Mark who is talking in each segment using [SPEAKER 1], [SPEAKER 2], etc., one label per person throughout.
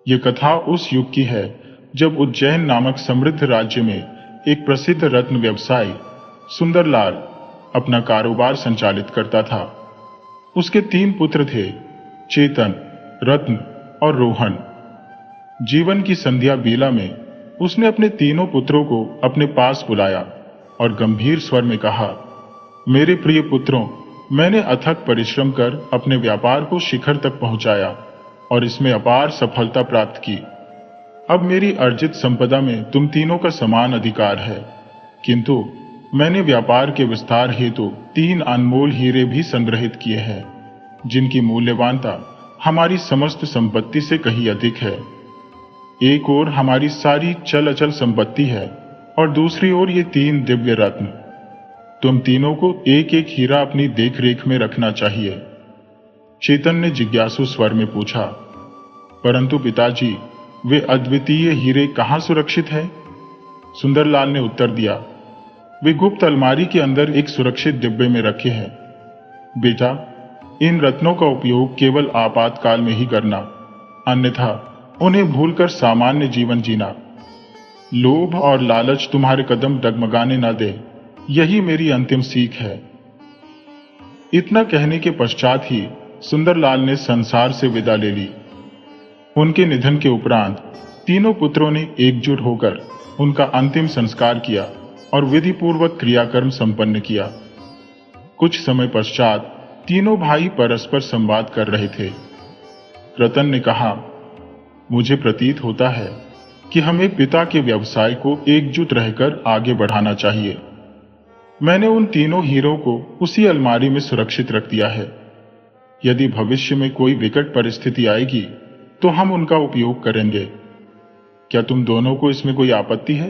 [SPEAKER 1] ये कथा उस युग की है जब उज्जैन नामक समृद्ध राज्य में एक प्रसिद्ध रत्न व्यवसायी सुंदरलाल अपना कारोबार संचालित करता था। उसके 3 पुत्र थे, चेतन, रत्न और रोहन। जीवन की संध्या बेला में उसने अपने तीनों पुत्रों को अपने पास बुलाया और गंभीर स्वर में कहा, मेरे प्रिय पुत्रों, मैंने अथक परिश्रम कर अपने व्यापार को शिखर तक पहुंचाया और इसमें अपार सफलता प्राप्त की। अब मेरी अर्जित संपदा में तुम तीनों का समान अधिकार है, किंतु मैंने व्यापार के विस्तार हेतु 3 अनमोल हीरे भी संग्रहित किए हैं, जिनकी मूल्यवानता हमारी समस्त संपत्ति से कहीं अधिक है। एक ओर हमारी सारी चल अचल संपत्ति है और दूसरी ओर ये 3 दिव्य रत्न। तुम तीनों को एक एक हीरा अपनी देखरेख में रखना चाहिए। चेतन ने जिज्ञासु स्वर में पूछा, परंतु पिताजी, वे अद्वितीय हीरे कहाँ सुरक्षित है? सुंदरलाल ने उत्तर दिया, वे गुप्त अलमारी के अंदर एक सुरक्षित डिब्बे में रखे हैं। बेटा, इन रत्नों का उपयोग केवल आपातकाल में ही करना, अन्यथा उन्हें भूलकर सामान्य जीवन जीना। लोभ और लालच तुम्हारे कदम डगमगाने न दे, यही मेरी अंतिम सीख है। इतना कहने के पश्चात ही सुंदरलाल ने संसार से विदा ले ली। उनके निधन के उपरांत तीनों पुत्रों ने एकजुट होकर उनका अंतिम संस्कार किया और विधिपूर्वक क्रियाकर्म संपन्न किया। कुछ समय पश्चात तीनों भाई परस्पर संवाद कर रहे थे। रतन ने कहा, मुझे प्रतीत होता है कि हमें पिता के व्यवसाय को एकजुट रहकर आगे बढ़ाना चाहिए। मैंने उन तीनों हीरों को उसी अलमारी में सुरक्षित रख दिया है। यदि भविष्य में कोई विकट परिस्थिति आएगी तो हम उनका उपयोग करेंगे। क्या तुम दोनों को इसमें कोई आपत्ति है?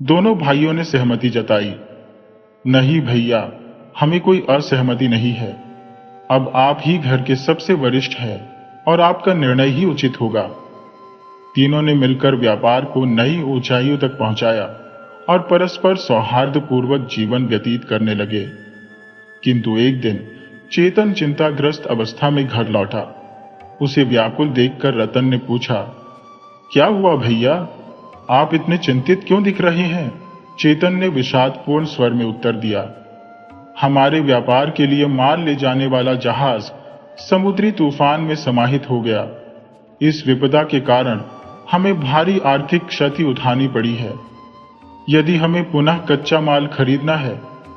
[SPEAKER 1] दोनों भाइयों ने सहमति जताई। नहीं भैया, हमें कोई असहमति नहीं है। अब आप ही घर के सबसे वरिष्ठ हैं और आपका निर्णय ही उचित होगा। तीनों ने मिलकर व्यापार को नई ऊंचाइयों तक पहुंचाया और परस्पर सौहार्दपूर्वक जीवन व्यतीत करने लगे। किंतु एक दिन चेतन चिंताग्रस्त अवस्था में घर लौटा। उसे व्याकुल देखकर रतन ने पूछा, क्या हुआ भैया, आप इतने चिंतित क्यों दिख रहे हैं? चेतन ने विषादपूर्ण स्वर में उत्तर दिया, हमारे व्यापार के लिए माल ले जाने वाला जहाज समुद्री तूफान में समाहित हो गया। इस विपदा के कारण हमें भारी आर्थिक क्षति उठानी पड़ी है। यदि हमें पुनः कच्चा माल खरीदना है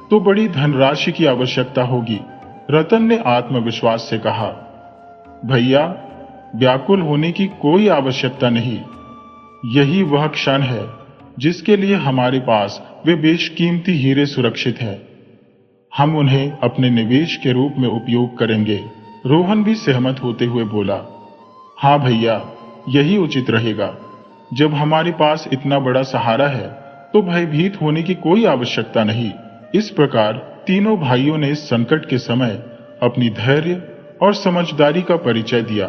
[SPEAKER 1] तो बड़ी धनराशि की आवश्यकता होगी। रतन ने आत्मविश्वास से कहा, भैया, व्याकुल होने की कोई आवश्यकता नहीं। यही वह क्षण है जिसके लिए हमारे पास वे बेशकीमती हीरे सुरक्षित हैं। हम उन्हें अपने निवेश के रूप में उपयोग करेंगे। रोहन भी सहमत होते हुए बोला, हाँ भैया, यही उचित रहेगा। जब हमारे पास इतना बड़ा सहारा है तो भयभीत होने की कोई आवश्यकता नहीं। इस प्रकार तीनों भाइयों ने इस संकट के समय अपनी धैर्य और समझदारी का परिचय दिया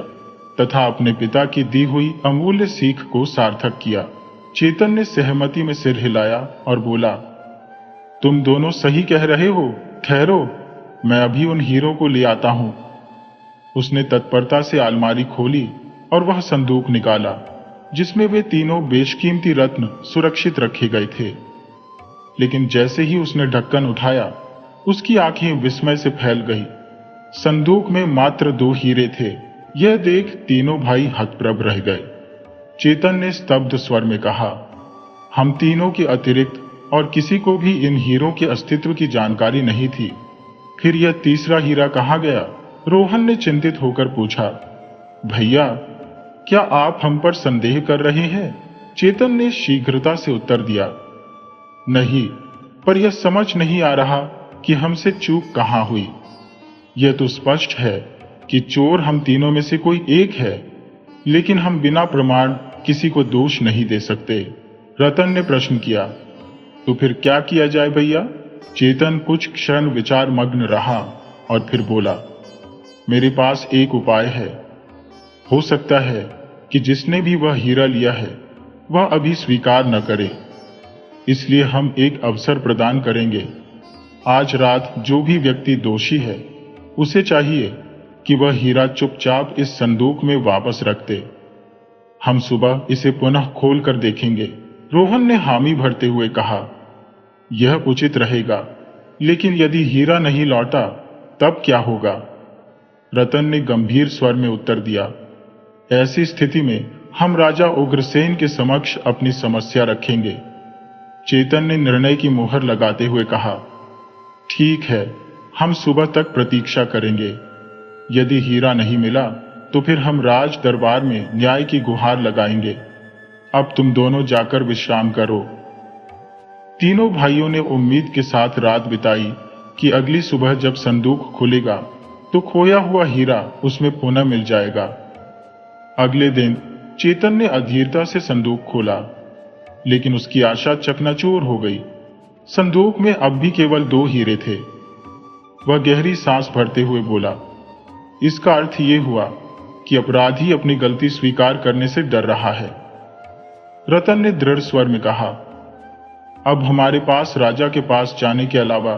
[SPEAKER 1] तथा अपने पिता की दी हुई अमूल्य सीख को सार्थक किया। चेतन ने सहमति में सिर हिलाया और बोला, तुम दोनों सही कह रहे हो, ठहरो, मैं अभी उन हीरों को ले आता हूं। उसने तत्परता से अलमारी खोली और वह संदूक निकाला जिसमें वे तीनों बेशकीमती रत्न सुरक्षित रखे गए थे। लेकिन जैसे ही उसने ढक्कन उठाया, उसकी आंखें विस्मय से फैल गई। संदूक में मात्र 2 हीरे थे। यह देख तीनों भाई हतप्रभ रह गए। चेतन ने स्तब्ध स्वर में कहा, हम तीनों के अतिरिक्त और किसी को भी इन हीरों के अस्तित्व की जानकारी नहीं थी। फिर यह तीसरा हीरा कहाँ गया? रोहन ने चिंतित होकर पूछा। भैया, क्या आप हम पर संदेह कर रहे हैं? चेतन ने शीघ्रता से उत्तर दिया, नहीं, पर यह समझ नहीं आ रहा कि हमसे चूक कहां हुई। यह तो स्पष्ट है कि चोर हम तीनों में से कोई एक है, लेकिन हम बिना प्रमाण किसी को दोष नहीं दे सकते। रतन ने प्रश्न किया, तो फिर क्या किया जाए भैया? चेतन कुछ क्षण विचार मग्न रहा और फिर बोला, मेरे पास एक उपाय है। हो सकता है कि जिसने भी वह हीरा लिया है वह अभी स्वीकार न करे, इसलिए हम एक अवसर प्रदान करेंगे। आज रात जो भी व्यक्ति दोषी है उसे चाहिए कि वह हीरा चुपचाप इस संदूक में वापस रख दे। हम सुबह इसे पुनः खोल कर देखेंगे। रोहन ने हामी भरते हुए कहा, यह उचित रहेगा, लेकिन यदि हीरा नहीं लौटा तब क्या होगा? रतन ने गंभीर स्वर में उत्तर दिया, ऐसी स्थिति में हम राजा उग्रसेन के समक्ष अपनी समस्या रखेंगे। चेतन ने निर्णय की मुहर लगाते हुए कहा, ठीक है, हम सुबह तक प्रतीक्षा करेंगे। यदि हीरा नहीं मिला तो फिर हम राज दरबार में न्याय की गुहार लगाएंगे। अब तुम दोनों जाकर विश्राम करो। तीनों भाइयों ने उम्मीद के साथ रात बिताई कि अगली सुबह जब संदूक खुलेगा तो खोया हुआ हीरा उसमें पुनः मिल जाएगा। अगले दिन चेतन ने अधीरता से संदूक खोला, लेकिन उसकी आशा चकनाचूर हो गई। संदूक में अब भी केवल 2 हीरे थे। वह गहरी सांस भरते हुए बोला, इसका अर्थ यह हुआ कि अपराधी अपनी गलती स्वीकार करने से डर रहा है। रतन ने दृढ़ स्वर में कहा, अब हमारे पास राजा के पास जाने के अलावा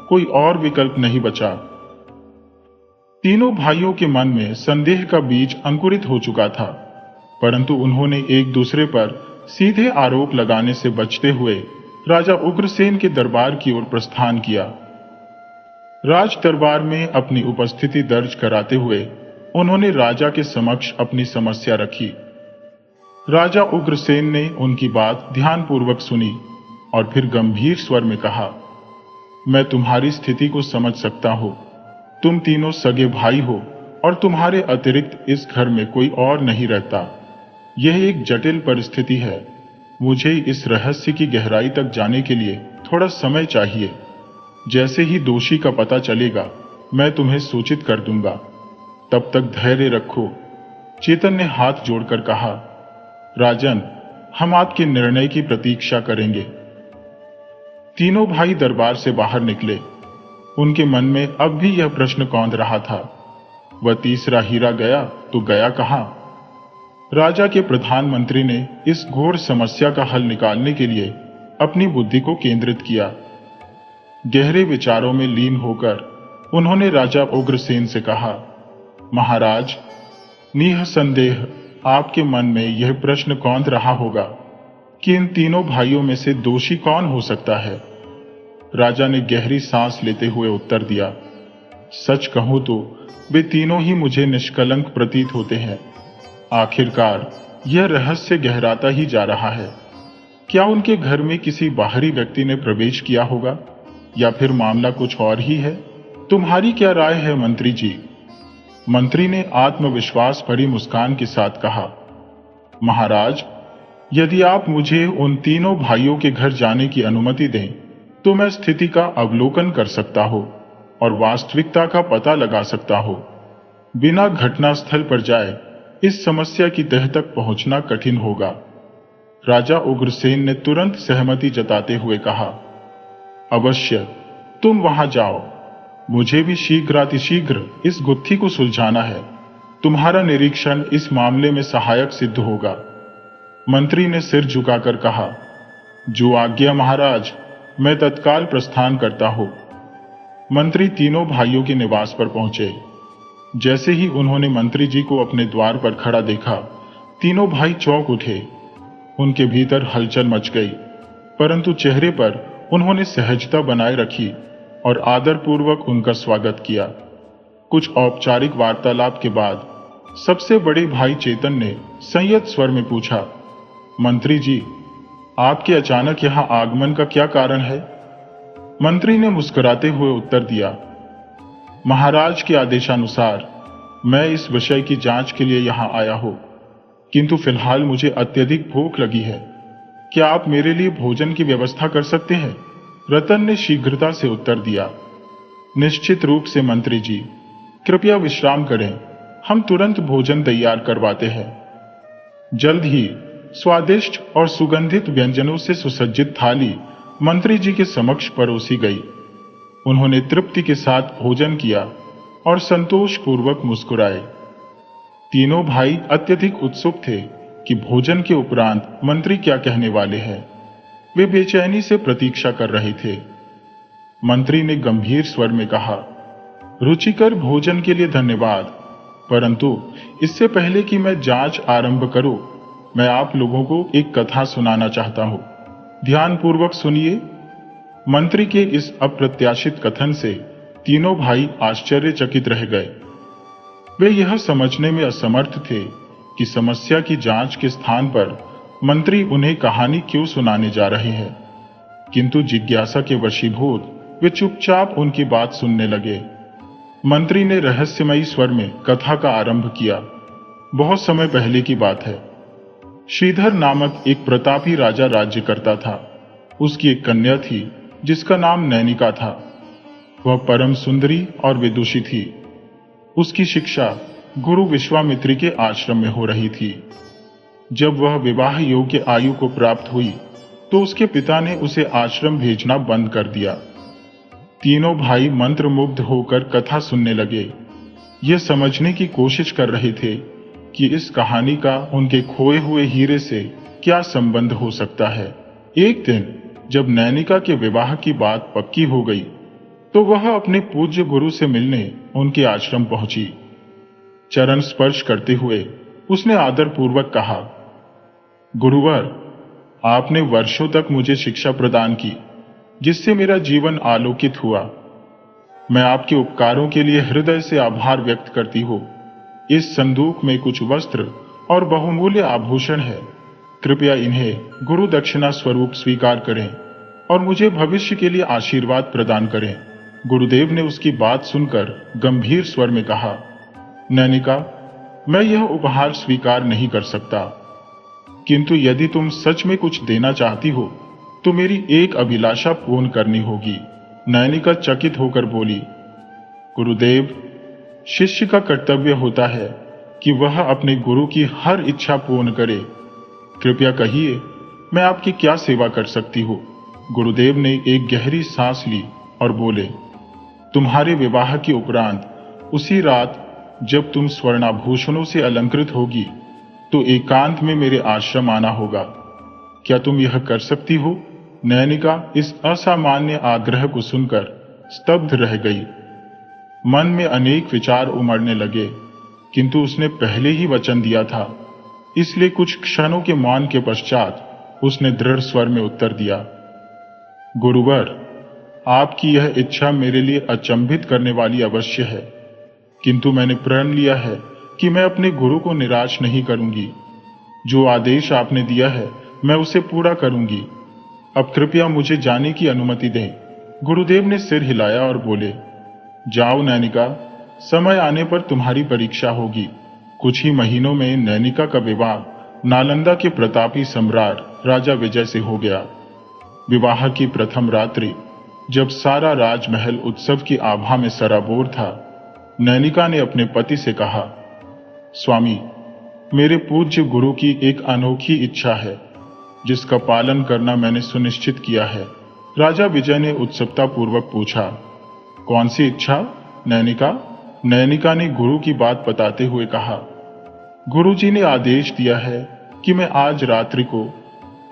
[SPEAKER 1] कोई और विकल्प नहीं बचा। तीनों भाइयों के मन में संदेह का बीज अंकुरित हो चुका था, परंतु उन्होंने एक दूसरे पर सीधे आरोप लगाने से बचते हुए राजा उग्रसेन के दरबार की ओर प्रस्थान किया। राज दरबार में अपनी उपस्थिति दर्ज कराते हुए उन्होंने राजा के समक्ष अपनी समस्या रखी। राजा उग्रसेन ने उनकी बात ध्यानपूर्वक सुनी और फिर गंभीर स्वर में कहा, मैं तुम्हारी स्थिति को समझ सकता हूं। तुम तीनों सगे भाई हो और तुम्हारे अतिरिक्त इस घर में कोई और नहीं रहता। यह एक जटिल परिस्थिति है। मुझे इस रहस्य की गहराई तक जाने के लिए थोड़ा समय चाहिए। जैसे ही दोषी का पता चलेगा मैं तुम्हें सूचित कर दूंगा। तब तक धैर्य रखो। चेतन ने हाथ जोड़कर कहा, राजन, हम आपके निर्णय की प्रतीक्षा करेंगे। तीनों भाई दरबार से बाहर निकले। उनके मन में अब भी यह प्रश्न कौंध रहा था, वह तीसरा हीरा गया तो गया कहां? राजा के प्रधानमंत्री ने इस घोर समस्या का हल निकालने के लिए अपनी बुद्धि को केंद्रित किया। गहरे विचारों में लीन होकर उन्होंने राजा उग्रसेन से कहा, महाराज, निःसंदेह आपके मन में यह प्रश्न कौंध रहा होगा कि इन तीनों भाइयों में से दोषी कौन हो सकता है। राजा ने गहरी सांस लेते हुए उत्तर दिया, सच कहूं तो वे तीनों ही मुझे निष्कलंक प्रतीत होते हैं। आखिरकार यह रहस्य गहराता ही जा रहा है। क्या उनके घर में किसी बाहरी व्यक्ति ने प्रवेश किया होगा या फिर मामला कुछ और ही है? तुम्हारी क्या राय है मंत्री जी? मंत्री ने आत्मविश्वास भरी मुस्कान के साथ कहा, महाराज, यदि आप मुझे उन तीनों भाइयों के घर जाने की अनुमति दें तो मैं स्थिति का अवलोकन कर सकता हूं और वास्तविकता का पता लगा सकता हूं। बिना घटनास्थल पर जाए इस समस्या की तह तक पहुंचना कठिन होगा। राजा उग्रसेन ने तुरंत सहमति जताते हुए कहा, अवश्य, तुम वहां जाओ। मुझे भी शीघ्रातिशीघ्र इस गुत्थी को सुलझाना है। तुम्हारा निरीक्षण इस मामले में सहायक सिद्ध होगा। मंत्री ने सिर झुकाकर कहा, जो आज्ञा महाराज, मैं तत्काल प्रस्थान करता हूं। मंत्री तीनों भाइयों के निवास पर पहुंचे। जैसे ही उन्होंने मंत्री जी को अपने द्वार पर खड़ा देखा, तीनों भाई चौंक उठे। उनके भीतर हलचल मच गई, परंतु चेहरे पर उन्होंने सहजता बनाए रखी और आदरपूर्वक उनका स्वागत किया। कुछ औपचारिक वार्तालाप के बाद सबसे बड़े भाई चेतन ने संयत स्वर में पूछा, मंत्री जी, आपके अचानक यहां आगमन का क्या कारण है? मंत्री ने मुस्कुराते हुए उत्तर दिया, महाराज के आदेशानुसार मैं इस विषय की जांच के लिए यहां आया हूं, किंतु फिलहाल मुझे अत्यधिक भूख लगी है। क्या आप मेरे लिए भोजन की व्यवस्था कर सकते हैं? रतन ने शीघ्रता से उत्तर दिया, निश्चित रूप से मंत्री जी, कृपया विश्राम करें, हम तुरंत भोजन तैयार करवाते हैं। जल्द ही स्वादिष्ट और सुगंधित व्यंजनों से सुसज्जित थाली मंत्री जी के समक्ष परोसी गई। उन्होंने तृप्ति के साथ भोजन किया और संतोषपूर्वक मुस्कुराए। तीनों भाई अत्यधिक उत्सुक थे कि भोजन के उपरांत मंत्री क्या कहने वाले हैं। वे बेचैनी से प्रतीक्षा कर रहे थे। मंत्री ने गंभीर स्वर में कहा, रुचिकर भोजन के लिए धन्यवाद, परंतु इससे पहले कि मैं जांच आरंभ करूं, मैं आप लोगों को एक कथा सुनाना चाहता हूं। ध्यानपूर्वक सुनिए। मंत्री के इस अप्रत्याशित कथन से तीनों भाई आश्चर्यचकित रह गए। वे यह समझने में असमर्थ थे कि समस्या की जांच के स्थान पर मंत्री उन्हें कहानी क्यों सुनाने जा रहे हैं, किंतु जिज्ञासा के वशीभूत वे चुपचाप उनकी बात सुनने लगे। मंत्री ने रहस्यमयी स्वर में कथा का आरंभ किया। बहुत समय पहले की बात है। श्रीधर नामक एक प्रतापी राजा राज्य करता था। उसकी एक कन्या थी जिसका नाम नैनिका था। वह परम सुंदरी और विदुषी थी। उसकी शिक्षा गुरु विश्वामित्री के आश्रम में हो रही थी। जब वह विवाह योग्य आयु को प्राप्त हुई तो उसके पिता ने उसे आश्रम भेजना बंद कर दिया। तीनों भाई मंत्रमुग्ध होकर कथा सुनने लगे। ये समझने की कोशिश कर रहे थे कि इस कहानी का उनके खोए हुए हीरे से क्या संबंध हो सकता है। एक दिन जब नैनिका के विवाह की बात पक्की हो गई तो वह अपने पूज्य गुरु से मिलने उनके आश्रम पहुंची। चरण स्पर्श करते हुए उसने आदरपूर्वक कहा, गुरुवर, आपने वर्षों तक मुझे शिक्षा प्रदान की, जिससे मेरा जीवन आलोकित हुआ। मैं आपके उपकारों के लिए हृदय से आभार व्यक्त करती हूँ। इस संदूक में कुछ वस्त्र और बहुमूल्य आभूषण है। कृपया इन्हें गुरु दक्षिणा स्वरूप स्वीकार करें और मुझे भविष्य के लिए आशीर्वाद प्रदान करें। गुरुदेव ने उसकी बात सुनकर गंभीर स्वर में कहा, नैनिका, मैं यह उपहार स्वीकार नहीं कर सकता, किंतु यदि तुम सच में कुछ देना चाहती हो तो मेरी एक अभिलाषा पूर्ण करनी होगी। नैनिका चकित होकर बोली, गुरुदेव, शिष्य का कर्तव्य होता है कि वह अपने गुरु की हर इच्छा पूर्ण करे। कृपया कहिए, मैं आपकी क्या सेवा कर सकती हूँ। गुरुदेव ने एक गहरी सांस ली और बोले, तुम्हारे विवाह के उपरांत उसी रात जब तुम स्वर्णाभूषणों से अलंकृत होगी तो एकांत में मेरे आश्रम आना होगा। क्या तुम यह कर सकती हो? नैनिका इस असामान्य आग्रह को सुनकर स्तब्ध रह गई। मन में अनेक विचार उमड़ने लगे, किंतु उसने पहले ही वचन दिया था, इसलिए कुछ क्षणों के मौन के पश्चात उसने दृढ़ स्वर में उत्तर दिया, गुरुवर, आपकी यह इच्छा मेरे लिए अचंभित करने वाली अवश्य है, किंतु मैंने प्रण लिया है कि मैं अपने गुरु को निराश नहीं करूंगी। जो आदेश आपने दिया है मैं उसे पूरा करूंगी। अब कृपया मुझे जाने की अनुमति दें। गुरुदेव ने सिर हिलाया और बोले, जाओ नैनिका, समय आने पर तुम्हारी परीक्षा होगी। कुछ ही महीनों में नैनिका का विवाह नालंदा के प्रतापी सम्राट राजा विजय से हो गया। विवाह की प्रथम रात्रि जब सारा राजमहल उत्सव की आभा में सराबोर था, नैनिका ने अपने पति से कहा, स्वामी, मेरे पूज्य गुरु की एक अनोखी इच्छा है जिसका पालन करना मैंने सुनिश्चित किया है। राजा विजय ने उत्सुकता पूर्वक पूछा, कौन सी इच्छा नैनिका? नैनिका ने गुरु की बात बताते हुए कहा, गुरुजी ने आदेश दिया है कि मैं आज रात्रि को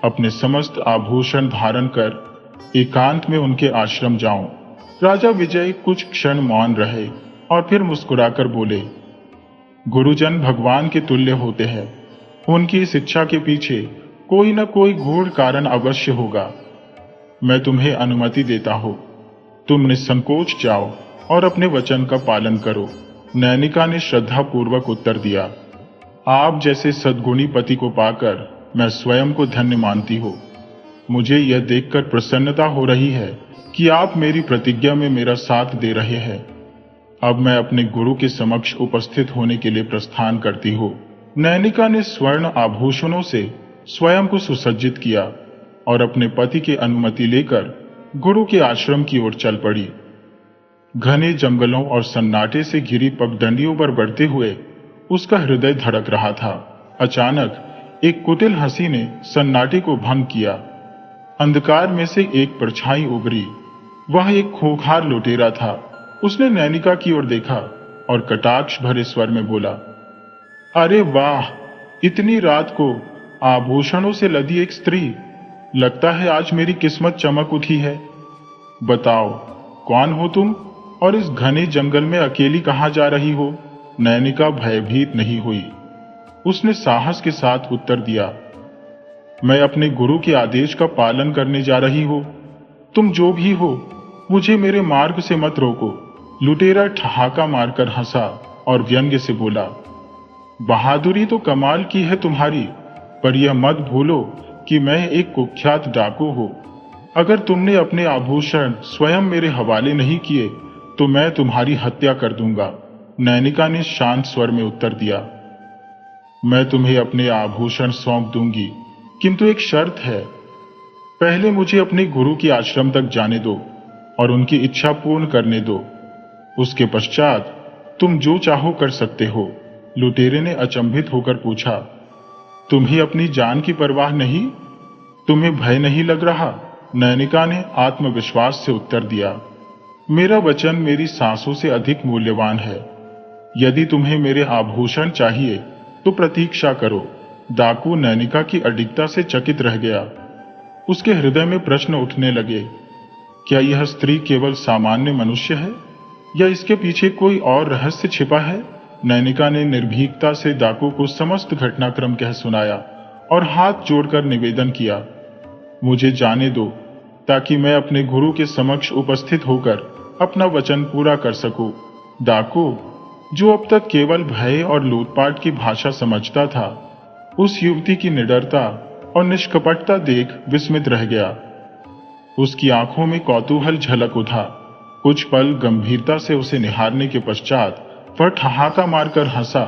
[SPEAKER 1] अपने समस्त आभूषण धारण कर एकांत में उनके आश्रम जाऊं। राजा विजय कुछ क्षण मौन रहे और फिर मुस्कुराकर बोले, गुरुजन भगवान के तुल्य होते हैं। उनकी इस इच्छा के पीछे कोई न कोई गूढ़ कारण अवश्य होगा। मैं तुम्हें अनुमति देता हूं। तुम निसंकोच जाओ और अपने वचन का पालन करो। नैनिका ने श्रद्धापूर्वक उत्तर दिया, आप जैसे सद्गुणी पति को पाकर मैं स्वयं को धन्य मानती हूँ। मुझे यह देखकर प्रसन्नता हो रही है कि आप मेरी प्रतिज्ञा में मेरा साथ दे रहे हैं। अब मैं अपने गुरु के समक्ष उपस्थित होने के लिए प्रस्थान करती हूँ। नैनिका ने स्वर्ण आभूषणों से स्वयं को सुसज्जित किया और अपने पति की अनुमति लेकर गुरु के आश्रम की ओर चल पड़ी। घने जंगलों और सन्नाटे से घिरी पगडंडियों पर बढ़ते हुए उसका हृदय धड़क रहा था। अचानक एक कुटिल हंसी ने सन्नाटे को भंग किया। अंधकार में से एक परछाई उभरी। वह एक खूंखार लुटेरा था। उसने नैनिका की ओर देखा और कटाक्ष भरे स्वर में बोला, अरे वाह, इतनी रात को आभूषणों से लदी एक स्त्री। लगता है आज मेरी किस्मत चमक उठी है। बताओ, कौन हो तुम और इस घने जंगल में अकेली कहां जा रही हो? नैनिका भयभीत नहीं हुई। उसने साहस के साथ उत्तर दिया, मैं अपने गुरु के आदेश का पालन करने जा रही हूं। तुम जो भी हो, मुझे मेरे मार्ग से मत रोको। लुटेरा ठहाका मारकर हंसा और व्यंग्य से बोला, बहादुरी तो कमाल की है तुम्हारी, पर यह मत भूलो कि मैं एक कुख्यात डाकू हूं। अगर तुमने अपने आभूषण स्वयं मेरे हवाले नहीं किए तो मैं तुम्हारी हत्या कर दूंगा। नैनिका ने शांत स्वर में उत्तर दिया, मैं तुम्हें अपने आभूषण सौंप दूंगी, किंतु एक शर्त है। पहले मुझे अपने गुरु के आश्रम तक जाने दो और उनकी इच्छा पूर्ण करने दो। उसके पश्चात तुम जो चाहो कर सकते हो। लुटेरे ने अचंभित होकर पूछा, तुम्हें अपनी जान की परवाह नहीं? तुम्हें भय नहीं लग रहा? नैनिका ने आत्मविश्वास से उत्तर दिया, मेरा वचन मेरी सांसों से अधिक मूल्यवान है। यदि तुम्हें मेरे आभूषण चाहिए तो प्रतीक्षा करो। डाकू नैनिका की अडिगता से चकित रह गया। उसके हृदय में प्रश्न उठने लगे, क्या यह स्त्री केवल सामान्य मनुष्य है या इसके पीछे कोई और रहस्य छिपा है? नैनिका ने निर्भीकता से डाकू को समस्त घटनाक्रम कह सुनाया और हाथ जोड़कर निवेदन किया, मुझे जाने दो ताकि मैं अपने गुरु के समक्ष उपस्थित होकर अपना वचन पूरा कर सकूं। डाकू, जो अब तक केवल भय और लूटपाट की भाषा समझता था, उस युवती की निडरता और निष्कपटता देख विस्मित रह गया। उसकी आंखों में कौतूहल झलक उठा। कुछ पल गंभीरता से उसे निहारने के पश्चात वह ठहाका मारकर हंसा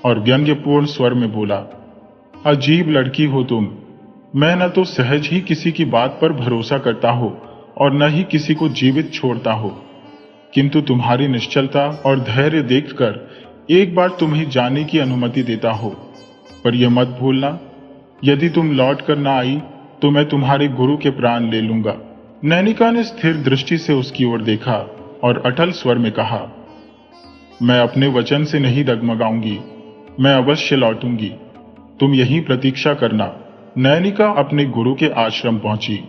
[SPEAKER 1] और व्यंग्यपूर्ण स्वर में बोला, अजीब लड़की हो तुम। मैं न तो सहज ही किसी की बात पर भरोसा करता हूं और न ही किसी को जीवित छोड़ता हूं, किंतु तुम्हारी निश्चलता और धैर्य देखकर एक बार तुम्हें जाने की अनुमति देता हूं। पर यह मत भूलना, यदि तुम लौट कर ना आई तो मैं तुम्हारे गुरु के प्राण ले लूंगा। नैनिका ने स्थिर दृष्टि से उसकी ओर देखा और अटल स्वर में कहा, मैं अपने वचन से नहीं डगमगाऊंगी, मैं अवश्य लौटूंगी। तुम यहीं प्रतीक्षा करना। नैनिका अपने गुरु के आश्रम पहुंची।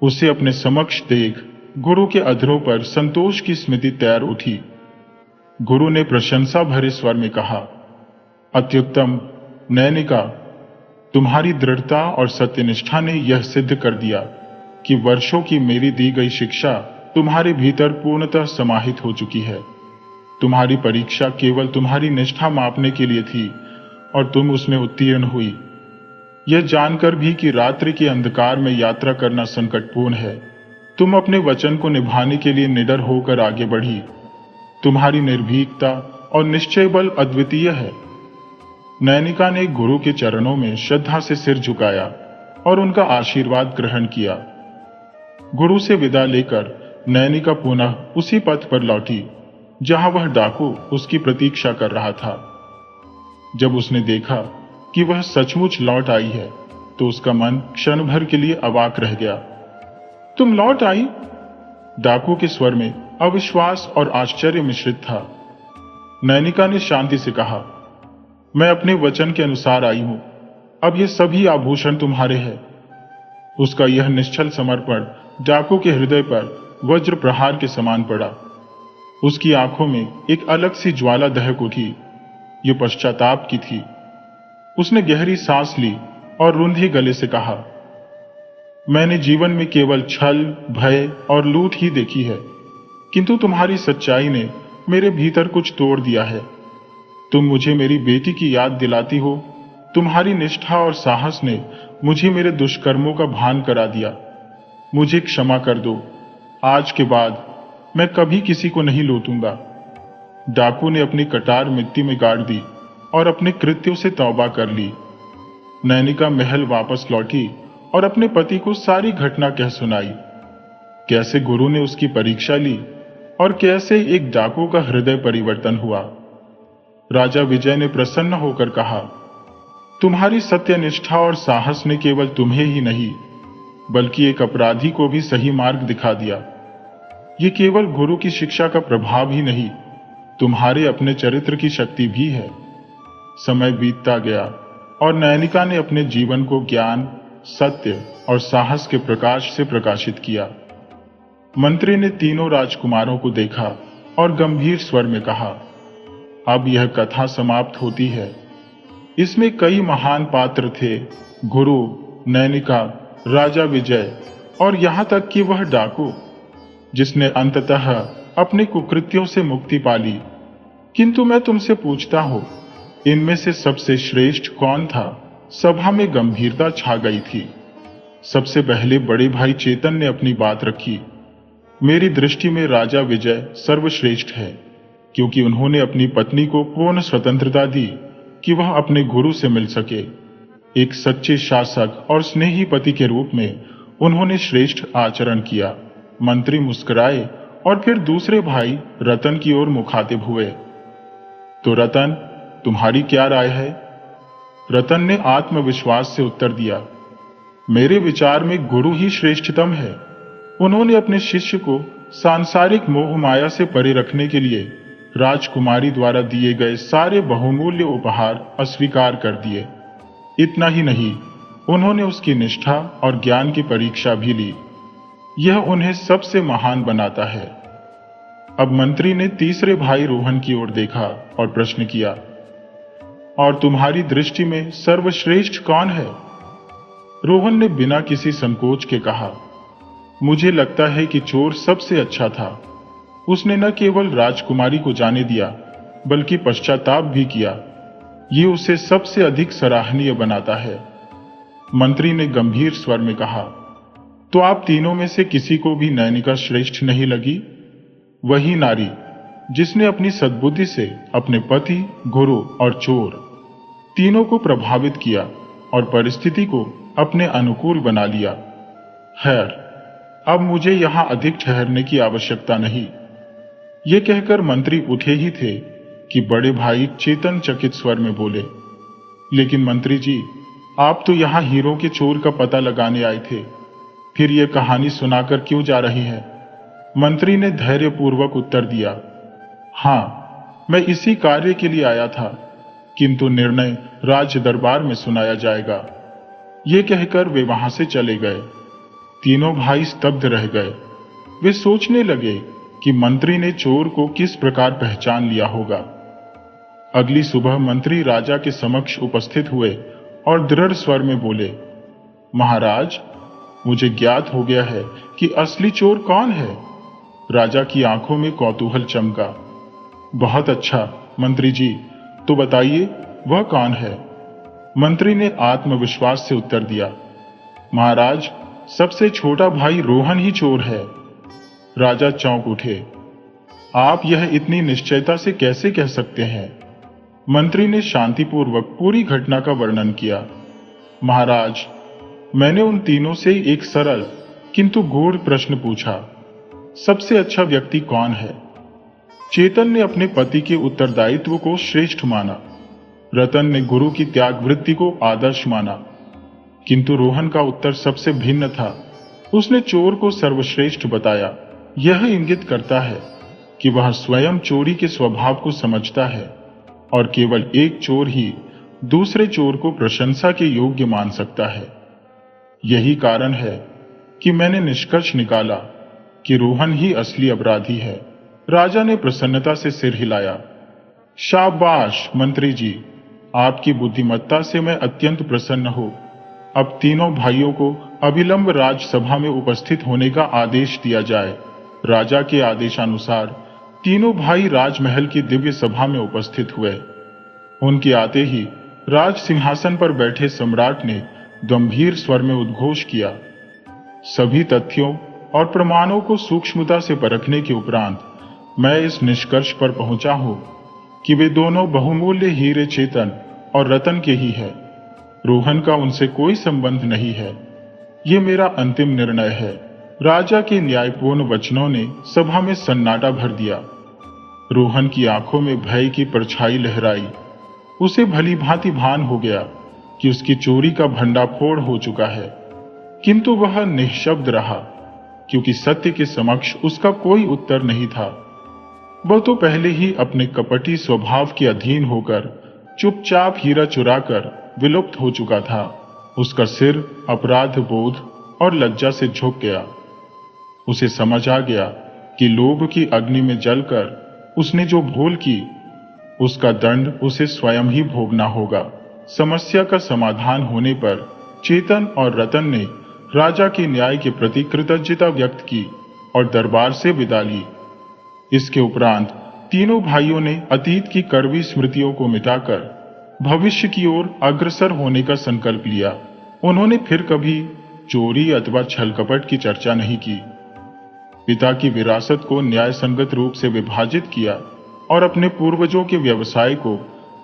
[SPEAKER 1] उसे अपने समक्ष देख गुरु के अधरों पर संतोष की स्मृति तैर उठी। गुरु ने प्रशंसा भरे स्वर में कहा, अत्युत्तम नैनिका, तुम्हारी दृढ़ता और सत्यनिष्ठा ने यह सिद्ध कर दिया कि वर्षों की मेरी दी गई शिक्षा तुम्हारे भीतर पूर्णतः समाहित हो चुकी है। तुम्हारी परीक्षा केवल तुम्हारी निष्ठा मापने के लिए थी और तुम उसमें उत्तीर्ण हुई। यह जानकर भी कि रात्रि के अंधकार में यात्रा करना संकटपूर्ण है, तुम अपने वचन को निभाने के लिए निडर होकर आगे बढ़ी। तुम्हारी निर्भीकता और निश्चय बल अद्वितीय है। नैनिका ने गुरु के चरणों में श्रद्धा से सिर झुकाया और उनका आशीर्वाद ग्रहण किया। गुरु से विदा लेकर नैनिका पुनः उसी पथ पर लौटी जहां वह डाकू उसकी प्रतीक्षा कर रहा था। जब उसने देखा कि वह सचमुच लौट आई है तो उसका मन क्षण भर के लिए अवाक रह गया। तुम लौट आई? डाकू के स्वर में अविश्वास और आश्चर्य मिश्रित था। नैनिका ने शांति से कहा, मैं अपने वचन के अनुसार आई हूं। अब ये सभी आभूषण तुम्हारे हैं। उसका यह निश्चल समर्पण डाकू के हृदय पर वज्र प्रहार के समान पड़ा। उसकी आंखों में एक अलग सी ज्वाला दहक उठी। ये पश्चाताप की थी। उसने गहरी सांस ली और रुंधे गले से कहा, मैंने जीवन में केवल छल, भय और लूट ही देखी है, किंतु तुम्हारी सच्चाई ने मेरे भीतर कुछ तोड़ दिया है। तुम मुझे मेरी बेटी की याद दिलाती हो। तुम्हारी निष्ठा और साहस ने मुझे मेरे दुष्कर्मों का भान करा दिया। मुझे क्षमा कर दो। आज के बाद मैं कभी किसी को नहीं लूटूंगा। डाकू ने अपनी कटार मिट्टी में गाड़ दी और अपने कृत्यों से तौबा कर ली। नैनिका महल वापस लौटी और अपने पति को सारी घटना कह सुनाई। कैसे गुरु ने उसकी परीक्षा ली और कैसे एक डाकू का हृदय परिवर्तन हुआ। राजा विजय ने प्रसन्न होकर कहा, तुम्हारी सत्यनिष्ठा और साहस ने केवल तुम्हें ही नहीं बल्कि एक अपराधी को भी सही मार्ग दिखा दिया। ये केवल गुरु की शिक्षा का प्रभाव ही नहीं, तुम्हारे अपने चरित्र की शक्ति भी है। समय बीतता गया और नैनिका ने अपने जीवन को ज्ञान, सत्य और साहस के प्रकाश से प्रकाशित किया। मंत्री ने तीनों राजकुमारों को देखा और गंभीर स्वर में कहा, अब यह कथा समाप्त होती है। इसमें कई महान पात्र थे, गुरु, नैनिका, राजा विजय और यहाँ तक कि वह डाकू, जिसने अंततः अपने कुकृत्यों से मुक्ति पा ली। किंतु मैं तुमसे पूछता हूं, इनमें से सबसे श्रेष्ठ कौन था? सभा में गंभीरता छा गई थी। सबसे पहले बड़े भाई चेतन ने अपनी बात रखी। मेरी दृष्टि में राजा विजय सर्वश्रेष्ठ है, क्योंकि उन्होंने अपनी पत्नी को पूर्ण स्वतंत्रता दी कि वह अपने गुरु से मिल सके। एक सच्चे शासक और स्नेही पति के रूप में उन्होंने श्रेष्ठ आचरण किया। मंत्री मुस्कुराए और फिर दूसरे भाई रतन की ओर मुखातिब हुए। तो रतन, तुम्हारी क्या राय है? रतन ने आत्मविश्वास से उत्तर दिया, मेरे विचार में गुरु ही श्रेष्ठतम है। उन्होंने अपने शिष्य को सांसारिक मोह माया से परे रखने के लिए राजकुमारी द्वारा दिए गए सारे बहुमूल्य उपहार अस्वीकार कर दिए। इतना ही नहीं, उन्होंने उसकी निष्ठा और ज्ञान की परीक्षा भी ली। यह उन्हें सबसे महान बनाता है। अब मंत्री ने तीसरे भाई रोहन की ओर देखा और प्रश्न किया, और तुम्हारी दृष्टि में सर्वश्रेष्ठ कौन है? रोहन ने बिना किसी संकोच के कहा, मुझे लगता है कि चोर सबसे अच्छा था। उसने न केवल राजकुमारी को जाने दिया, बल्कि पश्चाताप भी किया। ये उसे सबसे अधिक सराहनीय बनाता है। मंत्री ने गंभीर स्वर में कहा, तो आप तीनों में से किसी को भी नैनिका श्रेष्ठ नहीं लगी? वही नारी जिसने अपनी सद्बुद्धि से अपने पति, गुरु और चोर तीनों को प्रभावित किया और परिस्थिति को अपने अनुकूल बना लिया। खैर, अब मुझे यहां अधिक ठहरने की आवश्यकता नहीं। ये कहकर मंत्री उठे ही थे कि बड़े भाई चेतन चकित स्वर में बोले, लेकिन मंत्री जी, आप तो यहां हीरों के चोर का पता लगाने आए थे, फिर यह कहानी सुनाकर क्यों जा रही है? मंत्री ने धैर्यपूर्वक उत्तर दिया, हां, मैं इसी कार्य के लिए आया था, किंतु निर्णय राज दरबार में सुनाया जाएगा। ये कहकर वे वहां से चले गए। तीनों भाई स्तब्ध रह गए। वे सोचने लगे कि मंत्री ने चोर को किस प्रकार पहचान लिया होगा। अगली सुबह मंत्री राजा के समक्ष उपस्थित हुए और दृढ़ स्वर में बोले, महाराज, मुझे ज्ञात हो गया है कि असली चोर कौन है। राजा की आंखों में कौतूहल चमका। बहुत अच्छा मंत्री जी, तो बताइए वह कौन है? मंत्री ने आत्मविश्वास से उत्तर दिया, महाराज, सबसे छोटा भाई रोहन ही चोर है। राजा चौंक उठे। आप यह इतनी निश्चयता से कैसे कह सकते हैं? मंत्री ने शांतिपूर्वक पूरी घटना का वर्णन किया। महाराज, मैंने उन तीनों से एक सरल किंतु गूढ़ प्रश्न पूछा, सबसे अच्छा व्यक्ति कौन है? चेतन ने अपने पति के उत्तरदायित्व को श्रेष्ठ माना। रतन ने गुरु की त्याग वृत्ति को आदर्श माना, किंतु रोहन का उत्तर सबसे भिन्न था। उसने चोर को सर्वश्रेष्ठ बताया। यह इंगित करता है कि वह स्वयं चोरी के स्वभाव को समझता है और केवल एक चोर ही दूसरे चोर को प्रशंसा के योग्य मान सकता है। यही कारण है कि मैंने निष्कर्ष निकाला कि रोहन ही असली अपराधी है। राजा ने प्रसन्नता से सिर हिलाया। शाबाश मंत्री जी, आपकी बुद्धिमत्ता से मैं अत्यंत प्रसन्न हूं। अब तीनों भाइयों को अविलंब राजसभा में उपस्थित होने का आदेश दिया जाए। राजा के आदेशानुसार तीनों भाई राजमहल की दिव्य सभा में उपस्थित हुए। उनके आते ही राज सिंहासन पर बैठे सम्राट ने गंभीर स्वर में उद्घोष किया, सभी तथ्यों और प्रमाणों को सूक्ष्मता से परखने के उपरांत मैं इस निष्कर्ष पर पहुंचा हूं कि वे दोनों बहुमूल्य हीरे चेतन और रतन के ही हैं। रोहन का उनसे कोई संबंध नहीं है। ये मेरा अंतिम निर्णय है। राजा के न्यायपूर्ण वचनों ने सभा में सन्नाटा भर दिया। रोहन की आंखों में भय की परछाई लहराई। उसे भली भांति भान हो गया कि उसकी चोरी का भंडाफोड़ हो चुका है, किंतु वह निःशब्द रहा, क्योंकि सत्य के समक्ष उसका कोई उत्तर नहीं था। वह तो पहले ही अपने कपटी स्वभाव के अधीन होकर चुपचाप हीरा चुराकर विलुप्त हो चुका था। उसका सिर अपराध बोध और लज्जा से झुक गया। उसे समझ आ गया कि लोभ की अग्नि में जलकर उसने जो भूल की, उसका दंड उसे स्वयं ही भोगना होगा। समस्या का समाधान होने पर चेतन और रतन ने राजा के न्याय के प्रति कृतज्ञता व्यक्त की और दरबार से विदा ली। इसके उपरांत तीनों भाइयों ने अतीत की कड़वी स्मृतियों को मिटाकर भविष्य की ओर अग्रसर होने का संकल्प लिया। उन्होंने फिर कभी चोरी अथवा छल कपट की चर्चा नहीं की। पिता की विरासत को न्याय संगत रूप से विभाजित किया और अपने पूर्वजों के व्यवसाय को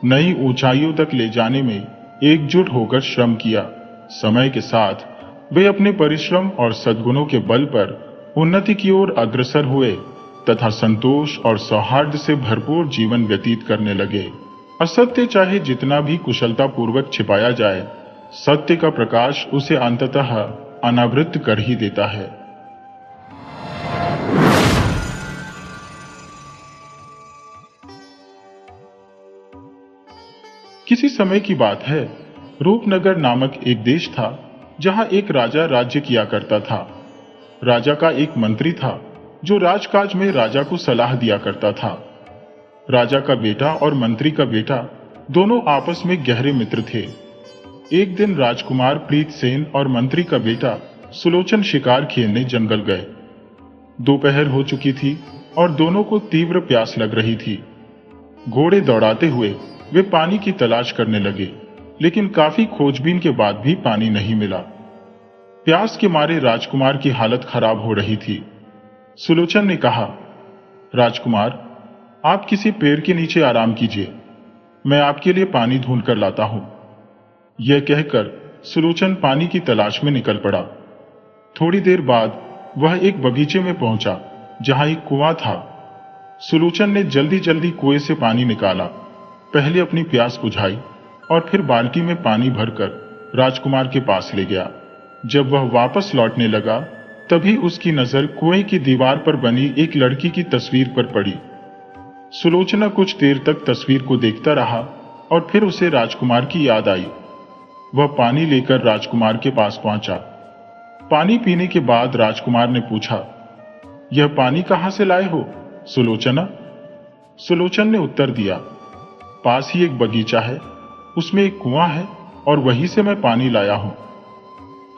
[SPEAKER 1] नई ऊंचाइयों तक ले जाने में एकजुट होकर श्रम किया। समय के साथ वे अपने परिश्रम और सद्गुणों के बल पर उन्नति की ओर अग्रसर हुए तथा संतोष और सौहार्द से भरपूर जीवन व्यतीत करने लगे। असत्य चाहे जितना भी कुशलता पूर्वक छिपाया जाए, सत्य का प्रकाश उसे अंततः अनावृत कर ही देता है। किसी समय की बात है, रूपनगर नामक एक देश था जहां एक राजा राज्य किया करता था। राजा का एक मंत्री था जो राजकाज में राजा को सलाह दिया करता था। राजा का बेटा और मंत्री का बेटा दोनों आपस में गहरे मित्र थे। एक दिन राजकुमार प्रीतसेन और मंत्री का बेटा सुलोचन शिकार खेलने जंगल गए। दोपहर हो चुकी थी और दोनों को तीव्र प्यास लग रही थी। घोड़े दौड़ाते हुए वे पानी की तलाश करने लगे, लेकिन काफी खोजबीन के बाद भी पानी नहीं मिला। प्यास के मारे राजकुमार की हालत खराब हो रही थी। सुलोचन ने कहा, राजकुमार, आप किसी पेड़ के नीचे आराम कीजिए, मैं आपके लिए पानी ढूंढ कर लाता हूं। यह कहकर सुलोचन पानी की तलाश में निकल पड़ा। थोड़ी देर बाद वह एक बगीचे में पहुंचा जहां एक कुआं था। सुलोचन ने जल्दी जल्दी कुएं से पानी निकाला, पहले अपनी प्यास बुझाई और फिर बाल्टी में पानी भरकर राजकुमार के पास ले गया। जब वह वापस लौटने लगा, तभी उसकी नजर कुएं की दीवार पर बनी एक लड़की की तस्वीर पर पड़ी। सुलोचना कुछ देर तक तस्वीर को देखता रहा और फिर उसे राजकुमार की याद आई। वह पानी लेकर राजकुमार के पास पहुंचा। पानी पीने के बाद राजकुमार ने पूछा, यह पानी कहां से लाए हो, सुलोचना? सुलोचन ने उत्तर दिया, पास ही एक बगीचा है, उसमें एक कुआं है और वहीं से मैं पानी लाया हूं।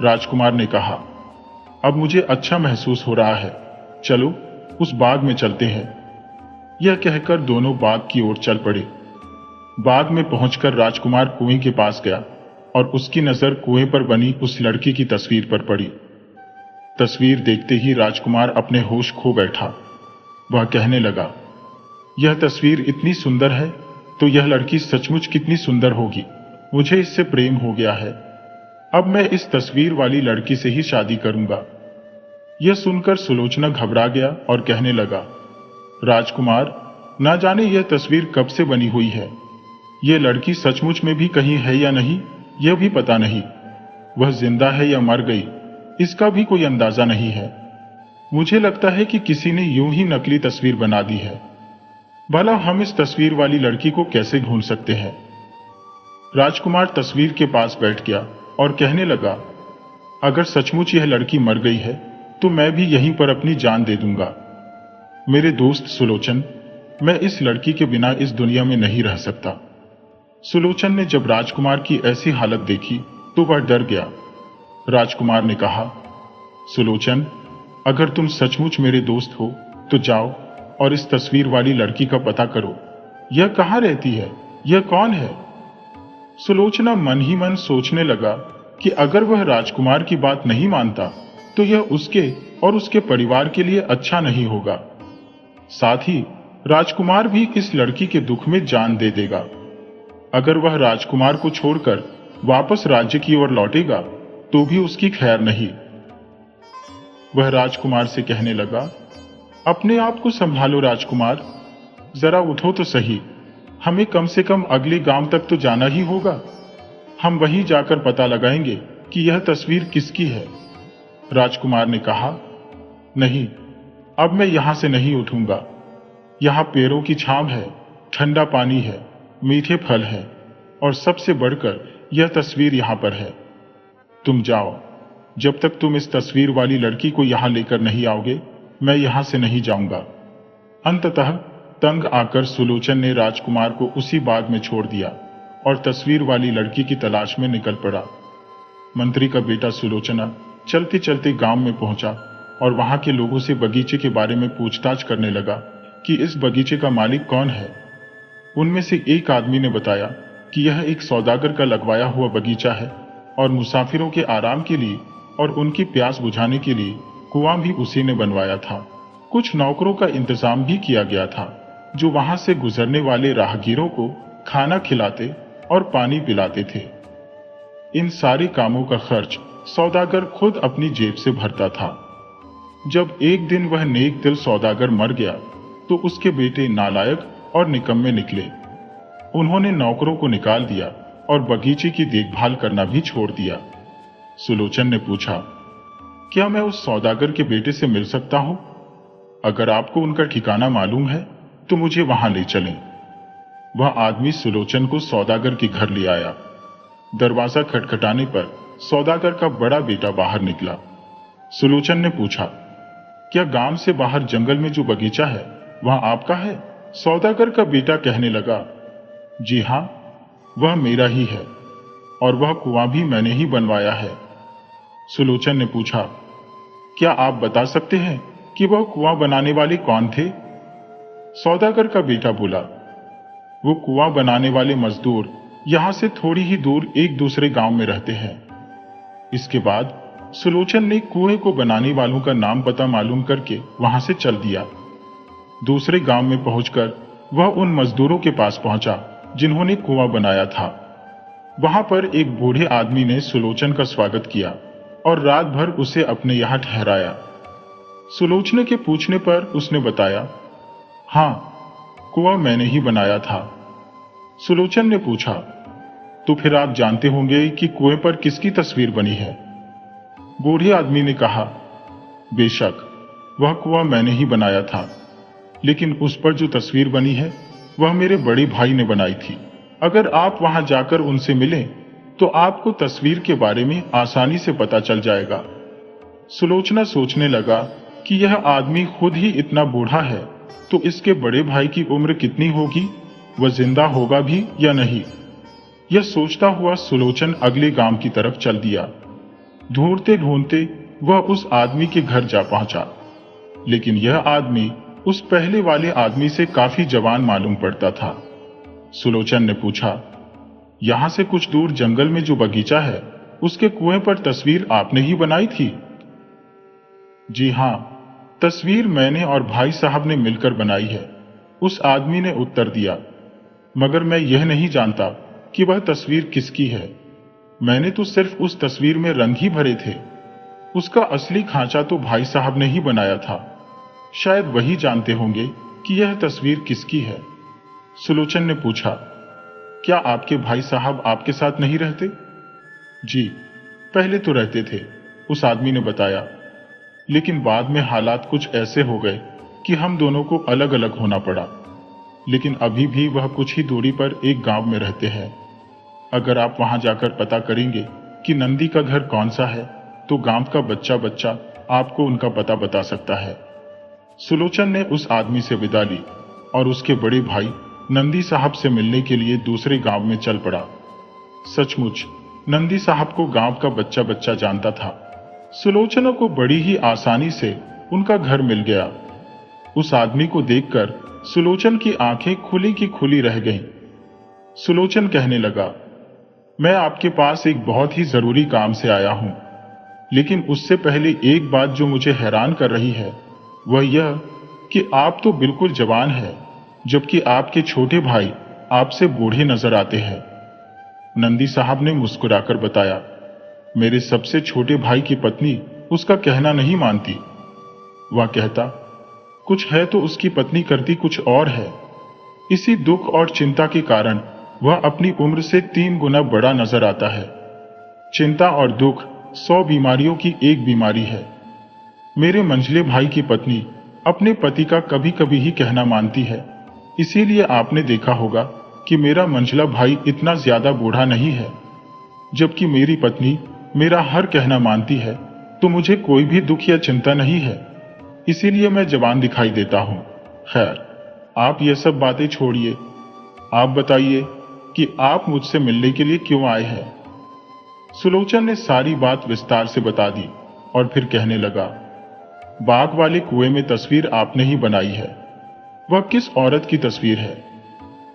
[SPEAKER 1] राजकुमार ने कहा, अब मुझे अच्छा महसूस हो रहा है, चलो उस बाग में चलते हैं। यह कहकर दोनों बाग की ओर चल पड़े। बाग में पहुंचकर राजकुमार कुएं के पास गया और उसकी नजर कुएं पर बनी उस लड़की की तस्वीर पर पड़ी। तस्वीर देखते ही राजकुमार अपने होश खो बैठा। वह कहने लगा, यह तस्वीर इतनी सुंदर है तो यह लड़की सचमुच कितनी सुंदर होगी। मुझे इससे प्रेम हो गया है। अब मैं इस तस्वीर वाली लड़की से ही शादी करूंगा। यह सुनकर सुलोचना घबरा गया और कहने लगा, राजकुमार, ना जाने यह तस्वीर कब से बनी हुई है। यह लड़की सचमुच में भी कहीं है या नहीं, यह भी पता नहीं। वह जिंदा है या मर गई, इसका भी कोई अंदाजा नहीं है। मुझे लगता है कि किसी ने यूं ही नकली तस्वीर बना दी है। भला हम इस तस्वीर वाली लड़की को कैसे ढूंढ सकते हैं? राजकुमार तस्वीर के पास बैठ गया और कहने लगा, अगर सचमुच यह लड़की मर गई है तो मैं भी यहीं पर अपनी जान दे दूंगा। मेरे दोस्त सुलोचन, मैं इस लड़की के बिना इस दुनिया में नहीं रह सकता। सुलोचन ने जब राजकुमार की ऐसी हालत देखी तो वह डर गया। राजकुमार ने कहा, सुलोचन, अगर तुम सचमुच मेरे दोस्त हो तो जाओ और इस तस्वीर वाली लड़की का पता करो। यह कहाँ रहती है? यह कौन है? सुलोचना मन ही मन सोचने लगा कि अगर वह राजकुमार की बात नहीं मानता तो यह उसके और उसके परिवार के लिए अच्छा नहीं होगा। साथ ही राजकुमार भी इस लड़की के दुख में जान दे देगा। अगर वह राजकुमार को छोड़कर वापस राज्य की ओर लौटेगा तो भी उसकी खैर नहीं। वह राजकुमार से कहने लगा, अपने आप को संभालो राजकुमार, जरा उठो तो सही। हमें कम से कम अगले गांव तक तो जाना ही होगा। हम वहीं जाकर पता लगाएंगे कि यह तस्वीर किसकी है। राजकुमार ने कहा, नहीं, अब मैं यहां से नहीं उठूंगा। यहां पेड़ों की छांव है, ठंडा पानी है, मीठे फल है और सबसे बढ़कर यह तस्वीर यहां पर है। तुम जाओ। जब तक तुम इस तस्वीर वाली लड़की को यहां लेकर नहीं आओगे, मैं यहां से नहीं जाऊंगा। अंततः तंग आकर सुलोचन ने राजकुमार को उसी बाग में छोड़ दिया और तस्वीर वाली लड़की की तलाश में निकल पड़ा। मंत्री का बेटा सुलोचना चलते चलते गांव में पहुंचा और वहां के लोगों से बगीचे के बारे में पूछताछ करने लगा कि इस बगीचे का मालिक कौन है। उनमें से एक आदमी ने बताया कि यह एक सौदागर का लगवाया हुआ बगीचा है और मुसाफिरों के आराम के लिए और उनकी प्यास बुझाने के लिए कुआं भी उसी ने बनवाया था। कुछ नौकरों का इंतजाम भी किया गया था जो वहां से गुजरने वाले राहगीरों को खाना खिलाते और पानी पिलाते थे। इन सारे कामों का खर्च सौदागर खुद अपनी जेब से भरता था। जब एक दिन वह नेक दिल सौदागर मर गया तो उसके बेटे नालायक और निकम्मे निकले। उन्होंने नौकरों को निकाल दिया और बगीचे की देखभाल करना भी छोड़ दिया। सुलोचन ने पूछा, क्या मैं उस सौदागर के बेटे से मिल सकता हूं? अगर आपको उनका ठिकाना मालूम है तो मुझे वहां ले चलें। वह आदमी सुलोचन को सौदागर के घर ले आया। दरवाजा खटखटाने पर सौदागर का बड़ा बेटा बाहर निकला। सुलोचन ने पूछा, क्या गांव से बाहर जंगल में जो बगीचा है वह आपका है? सौदागर का बेटा कहने लगा, जी हां, वह मेरा ही है और वह कुआं भी मैंने ही बनवाया है। सुलोचन ने पूछा, क्या आप बता सकते हैं कि वह कुआं बनाने वाले कौन थे? सौदागर का बेटा बोला, वो कुआं बनाने वाले मजदूर यहां से थोड़ी ही दूर एक दूसरे गांव में रहते हैं। इसके बाद सुलोचन ने कुएं को बनाने वालों का नाम पता मालूम करके वहां से चल दिया। दूसरे गांव में पहुंचकर वह उन मजदूरों के पास पहुंचा जिन्होंने कुआं बनाया था। वहां पर एक बूढ़े आदमी ने सुलोचन का स्वागत किया और रात भर उसे अपने यहां ठहराया। सुलोचन के पूछने पर उसने बताया, हां, कुआं मैंने ही बनाया था। सुलोचन ने पूछा, तो फिर आप जानते होंगे कि कुएं पर किसकी तस्वीर बनी है? बूढ़े आदमी ने कहा, बेशक, वह कुआं मैंने ही बनाया था, लेकिन उस पर जो तस्वीर बनी है वह मेरे बड़े भाई ने बनाई थी। अगर आप वहां जाकर उनसे मिलें तो आपको तस्वीर के बारे में आसानी से पता चल जाएगा। सुलोचना सोचने लगा कि यह आदमी खुद ही इतना बूढ़ा है तो इसके बड़े भाई की उम्र कितनी होगी, वह जिंदा होगा भी या नहीं। यह सोचता हुआ सुलोचन अगले गांव की तरफ चल दिया। ढूंढते ढूंढते वह उस आदमी के घर जा पहुंचा, लेकिन यह आदमी उस पहले वाले आदमी से काफी जवान मालूम पड़ता था। सुलोचन ने पूछा, यहां से कुछ दूर जंगल में जो बगीचा है उसके कुएं पर तस्वीर आपने ही बनाई थी? जी हां, तस्वीर मैंने और भाई साहब ने मिलकर बनाई है, उस आदमी ने उत्तर दिया। मगर मैं यह नहीं जानता कि वह तस्वीर किसकी है। मैंने तो सिर्फ उस तस्वीर में रंग ही भरे थे। उसका असली खांचा तो भाई साहब ने ही बनाया था। शायद वही जानते होंगे कि यह तस्वीर किसकी है। सुलोचन ने पूछा, क्या आपके भाई साहब आपके साथ नहीं रहते? जी, पहले तो रहते थे, उस आदमी ने बताया, लेकिन बाद में हालात कुछ ऐसे हो गए कि हम दोनों को अलग अलग होना पड़ा। लेकिन अभी भी वह कुछ ही दूरी पर एक गांव में रहते हैं। अगर आप वहां जाकर पता करेंगे कि नंदी का घर कौन सा है तो गांव का बच्चा बच्चा आपको उनका पता बता सकता है। सुलोचन ने उस आदमी से विदा ली और उसके बड़े भाई नंदी साहब से मिलने के लिए दूसरे गांव में चल पड़ा। सचमुच नंदी साहब को गांव का बच्चा बच्चा जानता था। सुलोचना को बड़ी ही आसानी से उनका घर मिल गया। उस आदमी को देखकर सुलोचन की आंखें खुली की खुली रह गईं। सुलोचन कहने लगा, मैं आपके पास एक बहुत ही जरूरी काम से आया हूं, लेकिन उससे पहले एक बात जो मुझे हैरान कर रही है वह यह कि आप तो बिल्कुल जवान हैं, जबकि आपके छोटे भाई आपसे बूढ़े नजर आते हैं। नंदी साहब ने मुस्कुराकर बताया, मेरे सबसे छोटे भाई की पत्नी उसका कहना नहीं मानती। वह कहता, कुछ है तो उसकी पत्नी करती कुछ और है। इसी दुख और चिंता के कारण वह अपनी उम्र से 3 गुना बड़ा नजर आता है। चिंता और दुख 100 बीमारियों की एक बीमारी है। मेरे मंझले भाई की पत्नी अपने पति का कभी कभी ही कहना मानती है, इसीलिए आपने देखा होगा कि मेरा मंझला भाई इतना ज्यादा बूढ़ा नहीं है। जबकि मेरी पत्नी मेरा हर कहना मानती है तो मुझे कोई भी दुख या चिंता नहीं है, इसीलिए मैं जवान दिखाई देता हूं। खैर, आप ये सब बातें छोड़िए, आप बताइए कि आप मुझसे मिलने के लिए क्यों आए हैं। सुलोचन ने सारी बात विस्तार से बता दी और फिर कहने लगा, बाग वाले कुएं में तस्वीर आपने ही बनाई है। वह किस औरत की तस्वीर है?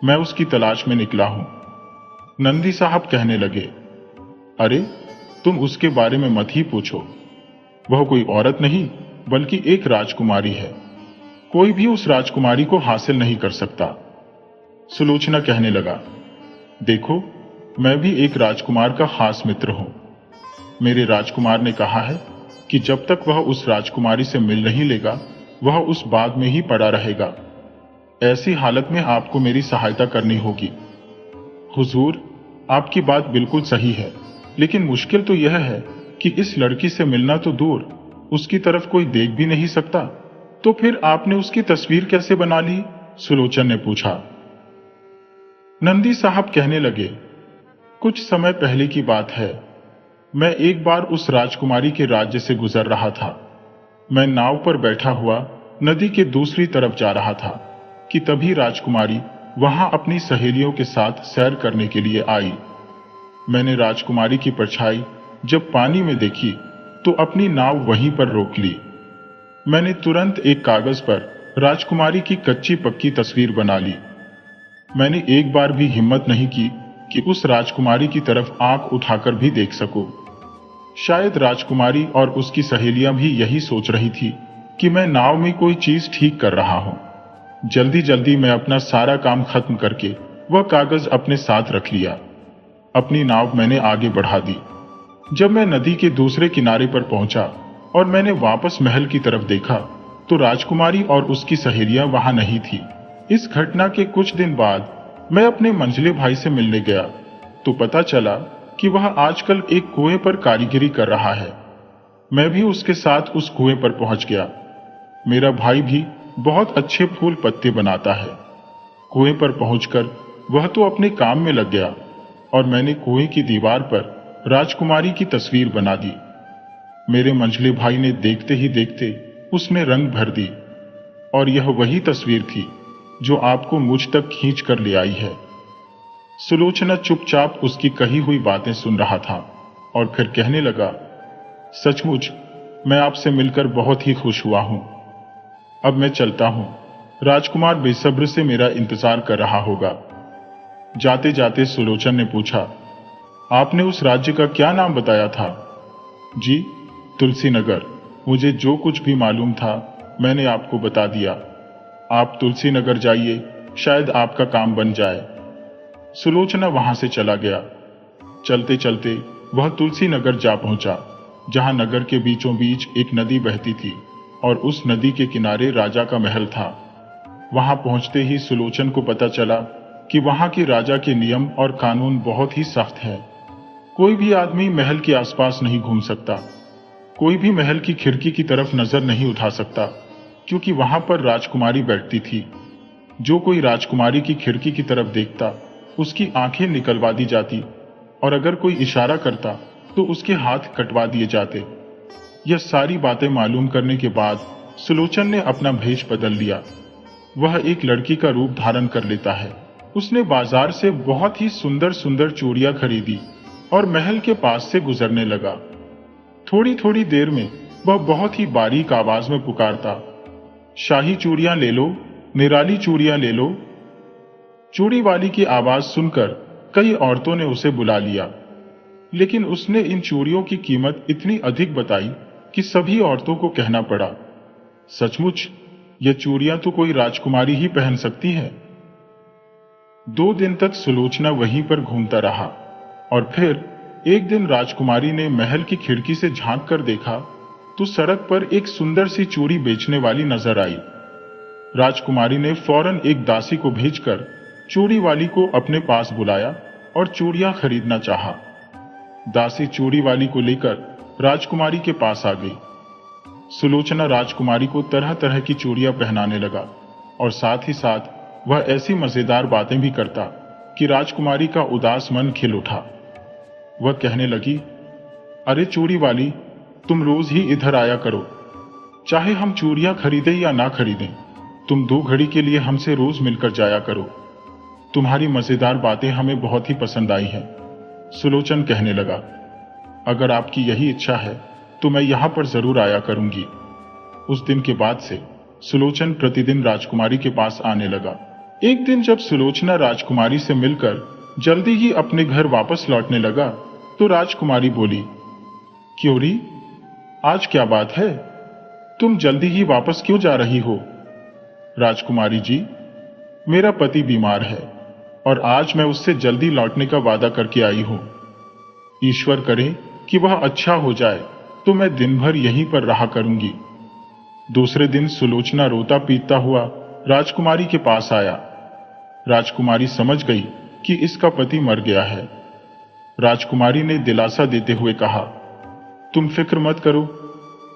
[SPEAKER 1] मैं उसकी तलाश में निकला हूं। नंदी साहब कहने लगे, अरे तुम उसके बारे में मत ही पूछो। वह कोई औरत नहीं बल्कि एक राजकुमारी है। कोई भी उस राजकुमारी को हासिल नहीं कर सकता। सुलोचना कहने लगा, देखो मैं भी एक राजकुमार का खास मित्र हूं। मेरे राजकुमार ने कहा है कि जब तक वह उस राजकुमारी से मिल नहीं लेगा वह उस बाग में ही पड़ा रहेगा। ऐसी हालत में आपको मेरी सहायता करनी होगी। हुजूर, आपकी बात बिल्कुल सही है, लेकिन मुश्किल तो यह है कि इस लड़की से मिलना तो दूर, उसकी तरफ कोई देख भी नहीं सकता। तो फिर आपने उसकी तस्वीर कैसे बना ली? सुलोचन ने पूछा। नंदी साहब कहने लगे, कुछ समय पहले की बात है। मैं एक बार उस राजकुमारी के राज्य से गुजर रहा था। मैं नाव पर बैठा हुआ नदी के दूसरी तरफ जा रहा था कि तभी राजकुमारी वहां अपनी सहेलियों के साथ सैर करने के लिए आई। मैंने राजकुमारी की परछाई जब पानी में देखी तो अपनी नाव वहीं पर रोक ली। मैंने तुरंत एक कागज पर राजकुमारी की कच्ची पक्की तस्वीर बना ली। मैंने एक बार भी हिम्मत नहीं की कि उस राजकुमारी की तरफ आंख उठाकर भी देख सकूं। शायद राजकुमारी और उसकी सहेलियां भी यही सोच रही थी कि मैं नाव में कोई चीज ठीक कर रहा हूं। जल्दी जल्दी मैं अपना सारा काम खत्म करके वह कागज अपने साथ रख लिया। अपनी नाव मैंने आगे बढ़ा दी। जब मैं नदी के दूसरे किनारे पर पहुंचा और मैंने वापस महल की तरफ देखा तो राजकुमारी और उसकी सहेलियां वहां नहीं थी। इस घटना के कुछ दिन बाद मैं अपने मंझले भाई से मिलने गया तो पता चला कि वह आजकल एक कुएं पर कारीगरी कर रहा है। मैं भी उसके साथ उस कुएं पर पहुंच गया। मेरा भाई भी बहुत अच्छे फूल पत्ते बनाता है। कुएं पर पहुंचकर वह तो अपने काम में लग गया और मैंने कुएं की दीवार पर राजकुमारी की तस्वीर बना दी। मेरे मंझले भाई ने देखते ही देखते उसमें रंग भर दी और यह वही तस्वीर थी जो आपको मुझ तक खींच कर ले आई है। सुलोचना चुपचाप उसकी कही हुई बातें सुन रहा था और फिर कहने लगा, सचमुच मैं आपसे मिलकर बहुत ही खुश हुआ हूं। अब मैं चलता हूं। राजकुमार बेसब्र से मेरा इंतजार कर रहा होगा। जाते जाते सुलोचन ने पूछा, आपने उस राज्य का क्या नाम बताया था? जी, तुलसी नगर। मुझे जो कुछ भी मालूम था मैंने आपको बता दिया। आप तुलसी नगर जाइए, शायद आपका काम बन जाए। सुलोचना वहां से चला गया। चलते चलते वह तुलसी नगर जा पहुंचा, जहां नगर के बीचों बीच एक नदी बहती थी और उस नदी के किनारे राजा का महल था। वहां पहुंचते ही सुलोचन को पता चला कि वहां के राजा के नियम और कानून बहुत ही सख्त हैं। कोई भी आदमी महल के आसपास नहीं घूम सकता। कोई भी महल की खिड़की की तरफ नजर नहीं उठा सकता, क्योंकि वहां पर राजकुमारी बैठती थी। जो कोई राजकुमारी की खिड़की की तरफ देखता उसकी आंखें निकलवा दी जाती और अगर कोई इशारा करता तो उसके हाथ कटवा दिए जाते। यह सारी बातें मालूम करने के बाद सुलोचन ने अपना भेष बदल लिया। वह एक लड़की का रूप धारण कर लेता है। उसने बाजार से बहुत ही सुंदर सुंदर चूड़ियां खरीदी और महल के पास से गुजरने लगा। थोड़ी थोड़ी देर में वह बहुत ही बारीक आवाज में पुकारता, शाही चूड़ियां ले लो, निराली चूड़ियां ले लो। चूड़ी वाली की आवाज सुनकर कई औरतों ने उसे बुला लिया, लेकिन उसने इन चूड़ियों की कीमत इतनी अधिक बताई कि सभी औरतों को कहना पड़ा, सचमुच यह चूड़ियां तो कोई राजकुमारी ही पहन सकती है। 2 दिन तक सुलोचना वहीं पर घूमता रहा और फिर एक दिन राजकुमारी ने महल की खिड़की से झांक कर देखा तो सड़क पर एक सुंदर सी चूड़ी बेचने वाली नजर आई। राजकुमारी ने फौरन एक दासी को भेजकर चूड़ी वाली को अपने पास बुलाया और चूड़ियां खरीदना चाहा। दासी चूड़ी वाली को लेकर राजकुमारी के पास आ गई। सुलोचना राजकुमारी को तरह तरह की चूड़ियां पहनाने लगा और साथ ही साथ वह ऐसी मजेदार बातें भी करता कि राजकुमारी का उदास मन खिल उठा। वह कहने लगी, अरे चूड़ी वाली, तुम रोज ही इधर आया करो। चाहे हम चूड़ियां खरीदें या ना खरीदें, तुम 2 घड़ी के लिए हमसे रोज मिलकर जाया करो। तुम्हारी मजेदार बातें हमें बहुत ही पसंद आई हैं। सुलोचन कहने लगा, अगर आपकी यही इच्छा है तो मैं यहां पर जरूर आया करूंगी। उस दिन के बाद से सुलोचन प्रतिदिन राजकुमारी के पास आने लगा। एक दिन जब सुलोचना राजकुमारी से मिलकर जल्दी ही अपने घर वापस लौटने लगा तो राजकुमारी बोली, क्योरी, आज क्या बात है? तुम जल्दी ही वापस क्यों जा रही हो? राजकुमारी जी, मेरा पति बीमार है और आज मैं उससे जल्दी लौटने का वादा करके आई हूं। ईश्वर करे कि वह अच्छा हो जाए तो मैं दिन भर यहीं पर रहा करूंगी। दूसरे दिन सुलोचना रोता पीटता हुआ राजकुमारी के पास आया। राजकुमारी समझ गई कि इसका पति मर गया है। राजकुमारी ने दिलासा देते हुए कहा, तुम फिक्र मत करो,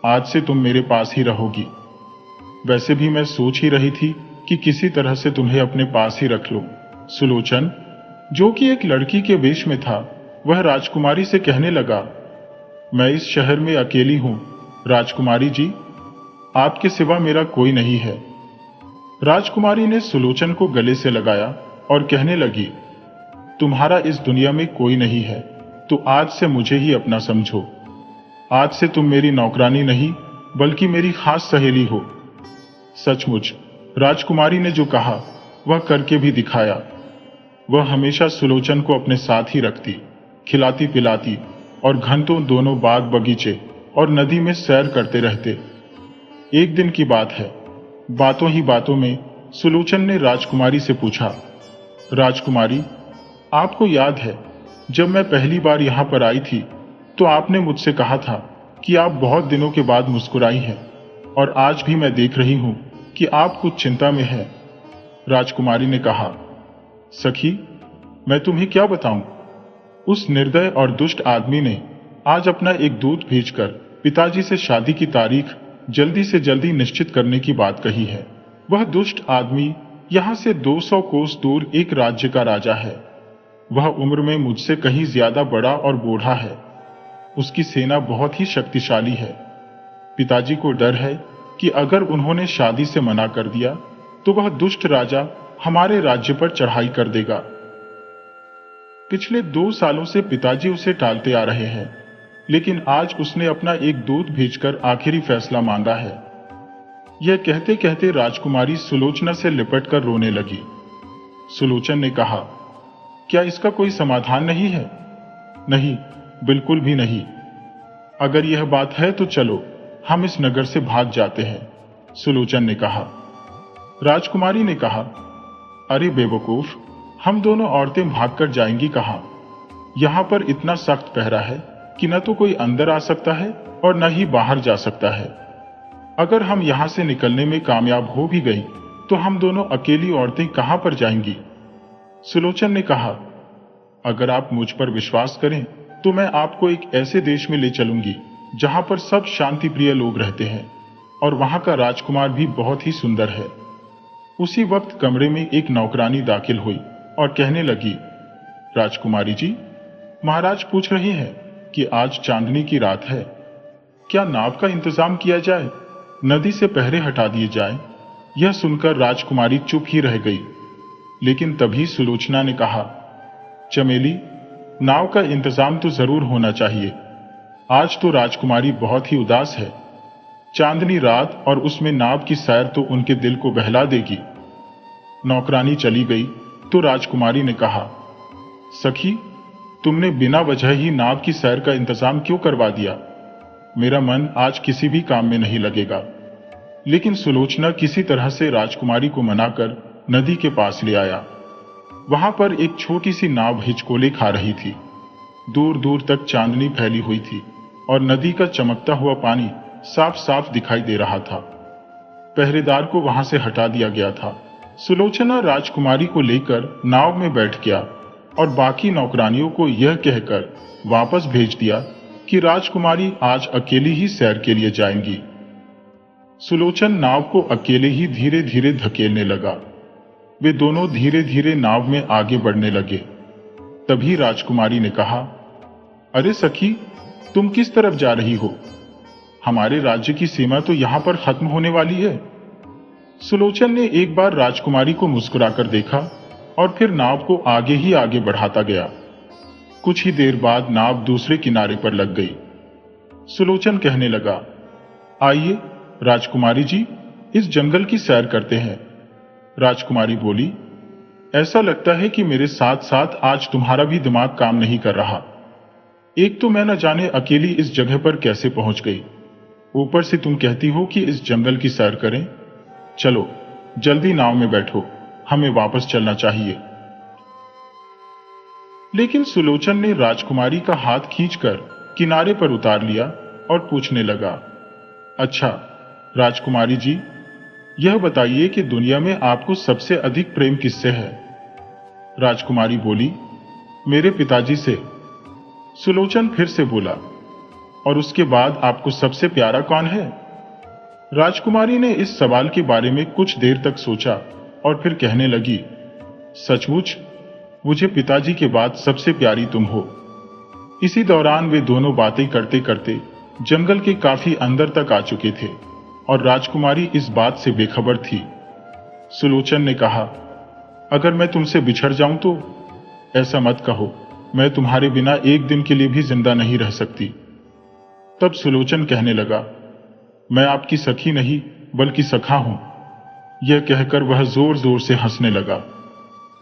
[SPEAKER 1] आज से तुम मेरे पास ही रहोगी। वैसे भी मैं सोच ही रही थी कि किसी तरह से तुम्हें अपने पास ही रख लो। सुलोचन, जो कि एक लड़की के वेश में था, वह राजकुमारी से कहने लगा, मैं इस शहर में अकेली हूं। राजकुमारी जी, आपके सिवा मेरा कोई नहीं है। राजकुमारी ने सुलोचन को गले से लगाया और कहने लगी, तुम्हारा इस दुनिया में कोई नहीं है, तो आज से मुझे ही अपना समझो। आज से तुम मेरी नौकरानी नहीं बल्कि मेरी खास सहेली हो। सचमुच राजकुमारी ने जो कहा वह करके भी दिखाया। वह हमेशा सुलोचन को अपने साथ ही रखती, खिलाती पिलाती और घंटों दोनों बाग बगीचे और नदी में सैर करते रहते। एक दिन की बात है, बातों ही बातों में सुलोचन ने राजकुमारी से पूछा, राजकुमारी, आपको याद है जब मैं पहली बार यहां पर आई थी तो आपने मुझसे कहा था कि आप बहुत दिनों के बाद मुस्कुराई हैं और आज भी मैं देख रही हूं कि आप कुछ चिंता में हैं। राजकुमारी ने कहा, सखी, मैं तुम्हें क्या बताऊं? उस निर्दय और दुष्ट आदमी ने आज अपना एक दूत भेजकर पिताजी से शादी की तारीख जल्दी से जल्दी निश्चित करने की बात कही है। वह दुष्ट आदमी यहां से 200 कोस दूर एक राज्य का राजा है। वह उम्र में मुझसे कहीं ज्यादा बड़ा और बूढ़ा है। उसकी सेना बहुत ही शक्तिशाली है। पिताजी को डर है कि अगर उन्होंने शादी से मना कर दिया तो वह दुष्ट राजा हमारे राज्य पर चढ़ाई कर देगा। पिछले 2 सालों से पिताजी उसे टालते आ रहे हैं, लेकिन आज उसने अपना एक दूत भेजकर आखिरी फैसला मांगा है। यह कहते कहते राजकुमारी सुलोचना से लिपटकर रोने लगी। सुलोचन ने कहा, क्या इसका कोई समाधान नहीं है? नहीं, बिल्कुल भी नहीं। अगर यह बात है तो चलो हम इस नगर से भाग जाते हैं, सुलोचन ने कहा। राजकुमारी ने कहा, अरे बेवकूफ, हम दोनों औरतें भागकर जाएंगी कहां? यहां पर इतना सख्त पहरा है कि न तो कोई अंदर आ सकता है और न ही बाहर जा सकता है। अगर हम यहां से निकलने में कामयाब हो भी गई तो हम दोनों अकेली औरतें कहां पर जाएंगी? सुलोचन ने कहा, अगर आप मुझ पर विश्वास करें तो मैं आपको एक ऐसे देश में ले चलूंगी जहां पर सब शांति प्रिय लोग रहते हैं और वहां का राजकुमार भी बहुत ही सुंदर है। उसी वक्त कमरे में एक नौकरानी दाखिल हुई और कहने लगी, राजकुमारी जी, महाराज पूछ रहे हैं कि आज चांदनी की रात है, क्या नाव का इंतजाम किया जाए, नदी से पहरे हटा दिए जाए? यह सुनकर राजकुमारी चुप ही रह गई। लेकिन तभी सुलोचना ने कहा, चमेली, नाव का इंतजाम तो जरूर होना चाहिए। आज तो राजकुमारी बहुत ही उदास है। चांदनी रात और उसमें नाव की सैर तो उनके दिल को बहला देगी। नौकरानी चली गई तो राजकुमारी ने कहा, सखी, तुमने बिना वजह ही नाव की सैर का इंतजाम क्यों करवा दिया? मेरा मन आज किसी भी काम में नहीं लगेगा। लेकिन सुलोचना किसी तरह से राजकुमारी को मनाकर नदी के पास ले आया। वहां पर एक छोटी सी नाव हिचकोले खा रही थी। दूर दूर तक चांदनी फैली हुई थी और नदी का चमकता हुआ पानी साफ साफ दिखाई दे रहा था। पहरेदार को वहां से हटा दिया गया था। सुलोचना राजकुमारी को लेकर नाव में बैठ गया और बाकी नौकरानियों को यह कहकर वापस भेज दिया कि राजकुमारी आज अकेली ही सैर के लिए जाएंगी। सुलोचन नाव को अकेले ही धीरे धीरे धकेलने लगा। वे दोनों धीरे धीरे नाव में आगे बढ़ने लगे। तभी राजकुमारी ने कहा, अरे सखी, तुम किस तरफ जा रही हो? हमारे राज्य की सीमा तो यहां पर खत्म होने वाली है। सुलोचन ने एक बार राजकुमारी को मुस्कुराकर देखा और फिर नाव को आगे ही आगे बढ़ाता गया। कुछ ही देर बाद नाव दूसरे किनारे पर लग गई। सुलोचन कहने लगा, आइए राजकुमारी जी, इस जंगल की सैर करते हैं। राजकुमारी बोली, ऐसा लगता है कि मेरे साथ साथ आज तुम्हारा भी दिमाग काम नहीं कर रहा। एक तो मैं न जाने अकेली इस जगह पर कैसे पहुंच गई, ऊपर से तुम कहती हो कि इस जंगल की सैर करें। चलो जल्दी नाव में बैठो, हमें वापस चलना चाहिए। लेकिन सुलोचन ने राजकुमारी का हाथ खींचकर किनारे पर उतार लिया और पूछने लगा, अच्छा राजकुमारी जी, यह बताइए कि दुनिया में आपको सबसे अधिक प्रेम किससे है? राजकुमारी बोली, मेरे पिताजी से। सुलोचन फिर से बोला, और उसके बाद आपको सबसे प्यारा कौन है? राजकुमारी ने इस सवाल के बारे में कुछ देर तक सोचा और फिर कहने लगी, सचमुच मुझे पिताजी के बाद सबसे प्यारी तुम हो। इसी दौरान वे दोनों बातें करते करते जंगल के काफी अंदर तक आ चुके थे और राजकुमारी इस बात से बेखबर थी। सुलोचन ने कहा, अगर मैं तुमसे बिछड़ जाऊं तो? ऐसा मत कहो, मैं तुम्हारे बिना एक दिन के लिए भी जिंदा नहीं रह सकती। तब सुलोचन कहने लगा, मैं आपकी सखी नहीं बल्कि सखा हूं। यह कहकर वह जोर जोर से हंसने लगा।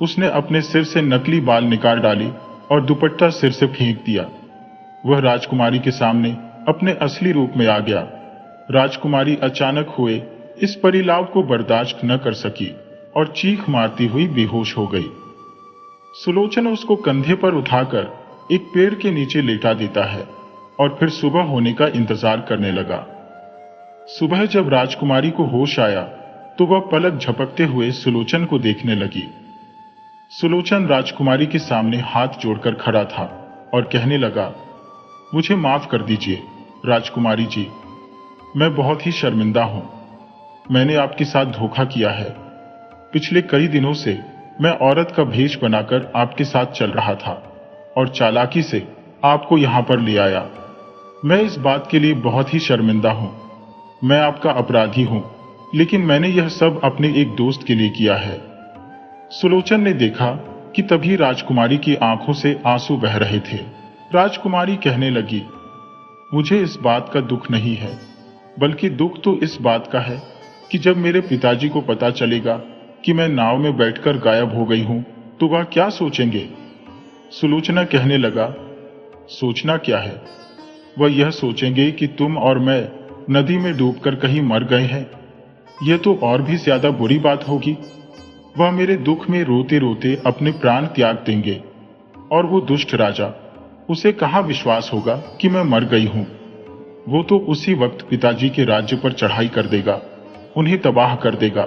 [SPEAKER 1] उसने अपने सिर से नकली बाल निकाल डाली और दुपट्टा सिर से फेंक दिया। वह राजकुमारी के सामने अपने असली रूप में आ गया। राजकुमारी अचानक हुए इस परिलाव को बर्दाश्त न कर सकी और चीख मारती हुई बेहोश हो गई। सुलोचन उसको कंधे पर उठाकर एक पेड़ के नीचे लेटा देता है और फिर सुबह होने का इंतजार करने लगा। सुबह जब राजकुमारी को होश आया तो वह पलक झपकते हुए सुलोचन को देखने लगी। सुलोचन राजकुमारी के सामने हाथ जोड़कर खड़ा था और कहने लगा, मुझे माफ कर दीजिए राजकुमारी जी, मैं बहुत ही शर्मिंदा हूं। मैंने आपके साथ धोखा किया है। पिछले कई दिनों से मैं औरत का भेष बनाकर आपके साथ चल रहा था और चालाकी से आपको यहां पर ले आया। मैं इस बात के लिए बहुत ही शर्मिंदा हूं। मैं आपका अपराधी हूं, लेकिन मैंने यह सब अपने एक दोस्त के लिए किया है। सुलोचन ने देखा कि तभी राजकुमारी की आंखों से आंसू बह रहे थे। राजकुमारी कहने लगी, मुझे इस बात का दुख नहीं है, बल्कि दुख तो इस बात का है कि जब मेरे पिताजी को पता चलेगा कि मैं नाव में बैठकर गायब हो गई हूं तो वह क्या सोचेंगे? सुलोचना कहने लगा, सोचना क्या है? वह यह सोचेंगे कि तुम और मैं नदी में डूबकर कहीं मर गए हैं। यह तो और भी ज्यादा बुरी बात होगी। वह मेरे दुख में रोते रोते अपने प्राण त्याग देंगे और वो दुष्ट राजा, उसे कहां विश्वास होगा कि मैं मर गई हूं। वो तो उसी वक्त पिताजी के राज्य पर चढ़ाई कर देगा, उन्हें तबाह कर देगा।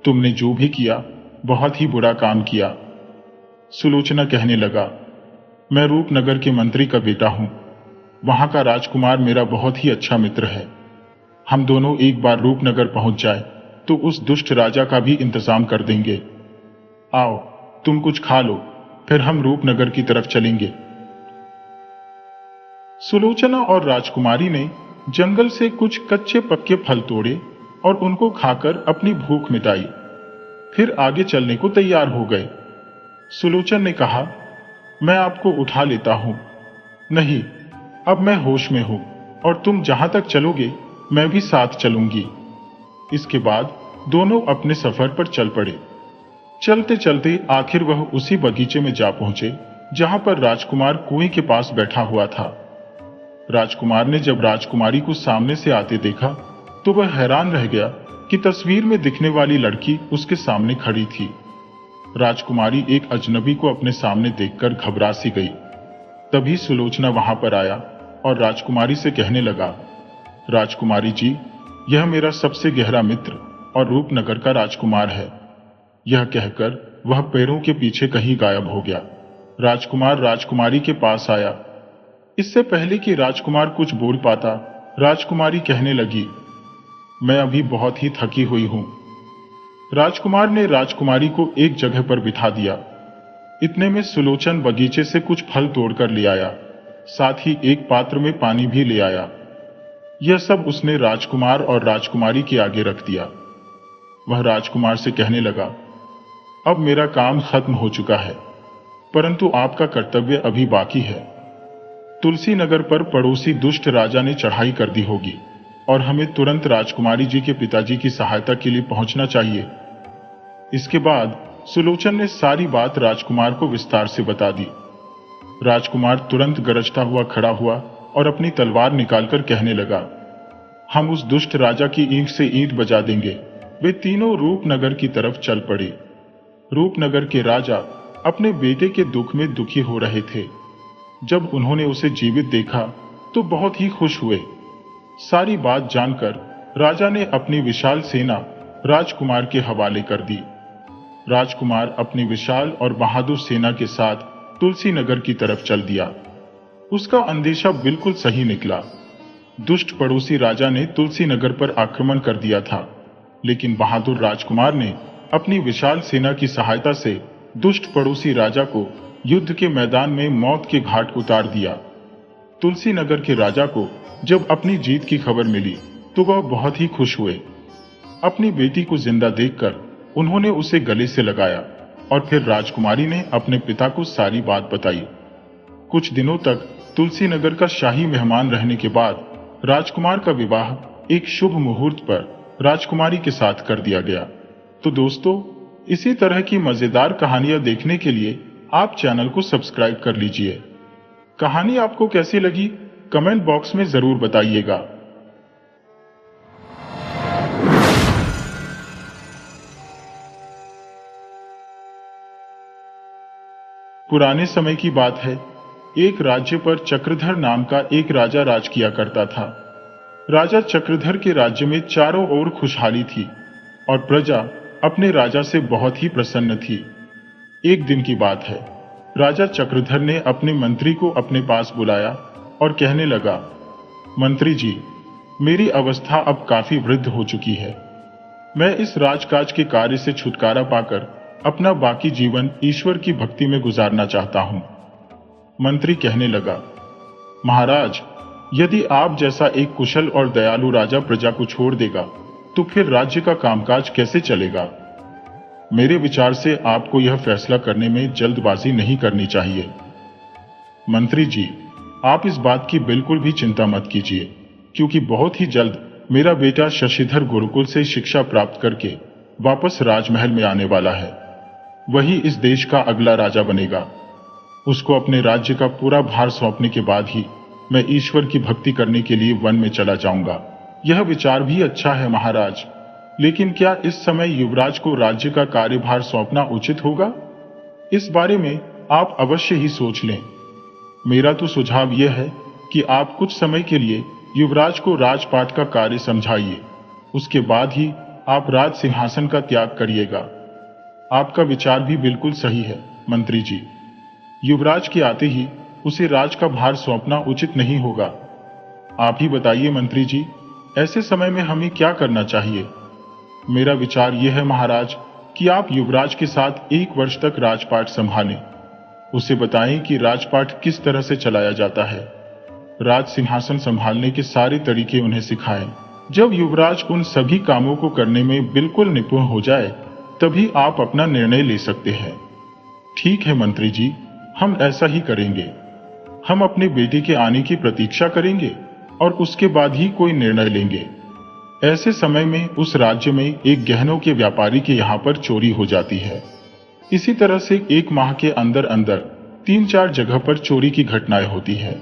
[SPEAKER 1] तुमने जो भी किया बहुत ही बुरा काम किया। सुलोचना कहने लगा, मैं रूपनगर के मंत्री का बेटा हूं। वहां का राजकुमार मेरा बहुत ही अच्छा मित्र है। हम दोनों एक बार रूपनगर पहुंच जाए तो उस दुष्ट राजा का भी इंतजाम कर देंगे। आओ तुम कुछ खा लो, फिर हम रूपनगर की तरफ चलेंगे। सुलोचना और राजकुमारी ने जंगल से कुछ कच्चे पक्के फल तोड़े और उनको खाकर अपनी भूख मिटाई। फिर आगे चलने को तैयार हो गए। सुलोचन ने कहा, मैं आपको उठा लेता हूं। नहीं, अब मैं होश में हूं और तुम जहां तक चलोगे मैं भी साथ चलूंगी। इसके बाद दोनों अपने सफर पर चल पड़े। चलते चलते आखिर वह उसी बगीचे में जा पहुंचे जहां पर राजकुमार कुएं के पास बैठा हुआ था। राजकुमार ने जब राजकुमारी को सामने से आते देखा तो वह हैरान रह गया कि तस्वीर में दिखने वाली लड़की उसके सामने खड़ी थी। राजकुमारी एक अजनबी को अपने सामने देखकर घबरा सी गई। तभी सुलोचना वहां पर आया और राजकुमारी से कहने लगा, राजकुमारी जी, यह मेरा सबसे गहरा मित्र और रूपनगर का राजकुमार है। यह कहकर वह पैरों के पीछे कहीं गायब हो गया। राजकुमार राजकुमारी के पास आया। इससे पहले कि राजकुमार कुछ बोल पाता, राजकुमारी कहने लगी, मैं अभी बहुत ही थकी हुई हूं। राजकुमार ने राजकुमारी को एक जगह पर बिठा दिया। इतने में सुलोचन बगीचे से कुछ फल तोड़कर ले आया, साथ ही एक पात्र में पानी भी ले आया। यह सब उसने राजकुमार और राजकुमारी के आगे रख दिया। वह राजकुमार से कहने लगा, अब मेरा काम खत्म हो चुका है, परंतु आपका कर्तव्य अभी बाकी है। तुलसी नगर पर पड़ोसी दुष्ट राजा ने चढ़ाई कर दी होगी और हमें तुरंत राजकुमारी जी के पिताजी की सहायता के लिए पहुंचना चाहिए। इसके बाद सुलोचन ने सारी बात राजकुमार को विस्तार से बता दी। राजकुमार तुरंत गरजता हुआ खड़ा हुआ और अपनी तलवार निकालकर कहने लगा, हम उस दुष्ट राजा की ईंट से ईंट बजा देंगे। वे तीनों रूपनगर की तरफ चल पड़े। रूपनगर के राजा अपने बेटे के दुख में दुखी हो रहे थे। जब उन्होंने उसे जीवित देखा तो बहुत ही खुश हुए। सारी बात जानकर राजा ने अपनी विशाल सेना राजकुमार के हवाले कर दी। राजकुमार अपनी विशाल और बहादुर सेना के साथ तुलसी नगर की तरफ चल दिया। उसका अंदेशा बिल्कुल सही निकला। दुष्ट पड़ोसी राजा ने तुलसी नगर पर आक्रमण कर दिया था, लेकिन बहादुर राजकुमार ने अपनी विशाल सेना की सहायता से दुष्ट पड़ोसी राजा को युद्ध के मैदान में मौत के घाट उतार दिया। तुलसी नगर के राजा को जब अपनी जीत की खबर मिली तो वह बहुत ही खुश हुए। अपनी बेटी को जिंदा देखकर उन्होंने उसे गले से लगाया और फिर राजकुमारी ने अपने पिता को सारी बात बताई। कुछ दिनों तक तुलसी नगर का शाही मेहमान रहने के बाद राजकुमार का विवाह एक शुभ मुहूर्त पर राजकुमारी के साथ कर दिया गया। तो दोस्तों, इसी तरह की मजेदार कहानियां देखने के लिए आप चैनल को सब्सक्राइब कर लीजिए। कहानी आपको कैसी लगी कमेंट बॉक्स में जरूर बताइएगा। पुराने समय की बात है। एक राज्य पर चक्रधर नाम का एक राजा राज किया करता था। राजा चक्रधर के राज्य में चारों ओर खुशहाली थी और प्रजा अपने राजा से बहुत ही प्रसन्न थी। एक दिन की बात है, राजा चक्रधर ने अपने मंत्री को अपने पास बुलाया और कहने लगा, मंत्री जी, मेरी अवस्था अब काफी वृद्ध हो चुकी है। मैं इस राजकाज के कार्य से छुटकारा पाकर अपना बाकी जीवन ईश्वर की भक्ति में गुजारना चाहता हूं। मंत्री कहने लगा, महाराज, यदि आप जैसा एक कुशल और दयालु राजा प्रजा को छोड़ देगा तो फिर राज्य का कामकाज कैसे चलेगा? मेरे विचार से आपको यह फैसला करने में जल्दबाजी नहीं करनी चाहिए। मंत्री जी, आप इस बात की बिल्कुल भी चिंता मत कीजिए, क्योंकि बहुत ही जल्द मेरा बेटा शशिधर गुरुकुल से शिक्षा प्राप्त करके वापस राजमहल में आने वाला है। वही इस देश का अगला राजा बनेगा। उसको अपने राज्य का पूरा भार सौंपने के बाद ही मैं ईश्वर की भक्ति करने के लिए वन में चला जाऊंगा। यह विचार भी अच्छा है महाराज, लेकिन क्या इस समय युवराज को राज्य का कार्यभार सौंपना उचित होगा? इस बारे में आप अवश्य ही सोच लें। मेरा तो सुझाव यह है कि आप कुछ समय के लिए युवराज को राजपाट का कार्य समझाइए। उसके बाद ही आप राज सिंहासन का त्याग करिएगा। आपका विचार भी बिल्कुल सही है मंत्री जी। युवराज के आते ही उसे राज का भार सौंपना उचित नहीं होगा। आप ही बताइए मंत्री जी, ऐसे समय में हमें क्या करना चाहिए? मेरा विचार यह है महाराज कि आप युवराज के साथ 1 वर्ष तक राजपाट संभालें। उसे बताएं कि राजपाट किस तरह से चलाया जाता है। राज सिंहासन संभालने के सारे तरीके उन्हें सिखाएं। जब युवराज उन सभी कामों को करने में बिल्कुल निपुण हो जाए, तभी आप अपना निर्णय ले सकते हैं। ठीक है मंत्री जी, हम ऐसा ही करेंगे। हम अपने बेटे के आने की प्रतीक्षा करेंगे और उसके बाद ही कोई निर्णय लेंगे। ऐसे समय में उस राज्य में एक गहनों के व्यापारी के यहाँ पर चोरी हो जाती है। इसी तरह से 1 माह के अंदर अंदर 3-4 जगह पर चोरी की घटनाएं होती है।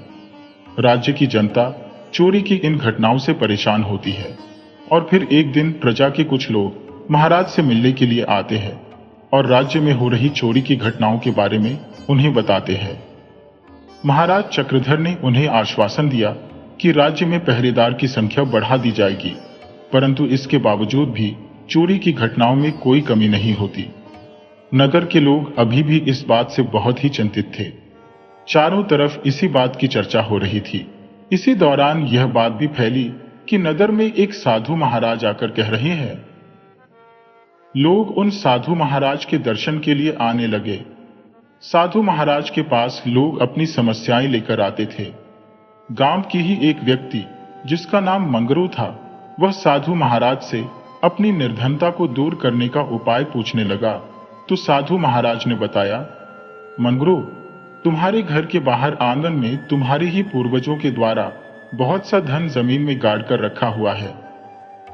[SPEAKER 1] राज्य की जनता चोरी की इन घटनाओं से परेशान होती है और फिर एक दिन प्रजा के कुछ लोग महाराज से मिलने के लिए आते हैं और राज्य में हो रही चोरी की घटनाओं के बारे में उन्हें बताते हैं। महाराज चक्रधर ने उन्हें आश्वासन दिया कि राज्य में पहरेदार की संख्या बढ़ा दी जाएगी, परंतु इसके बावजूद भी चोरी की घटनाओं में कोई कमी नहीं होती। नगर के लोग अभी भी इस बात से बहुत ही चिंतित थे। चारों तरफ इसी बात की चर्चा हो रही थी। इसी दौरान यह बात भी फैली कि नगर में एक साधु महाराज आकर कह रहे हैं। लोग उन साधु महाराज के दर्शन के लिए आने लगे। साधु महाराज के पास लोग अपनी समस्याएं लेकर आते थे। गांव की ही एक व्यक्ति जिसका नाम मंगरू था, वह साधु महाराज से अपनी निर्धनता को दूर करने का उपाय पूछने लगा, तो साधु महाराज ने बताया, मंगरू, तुम्हारे घर के बाहर आंगन में तुम्हारे ही पूर्वजों के द्वारा बहुत सा धन जमीन में गाड़ कर रखा हुआ है।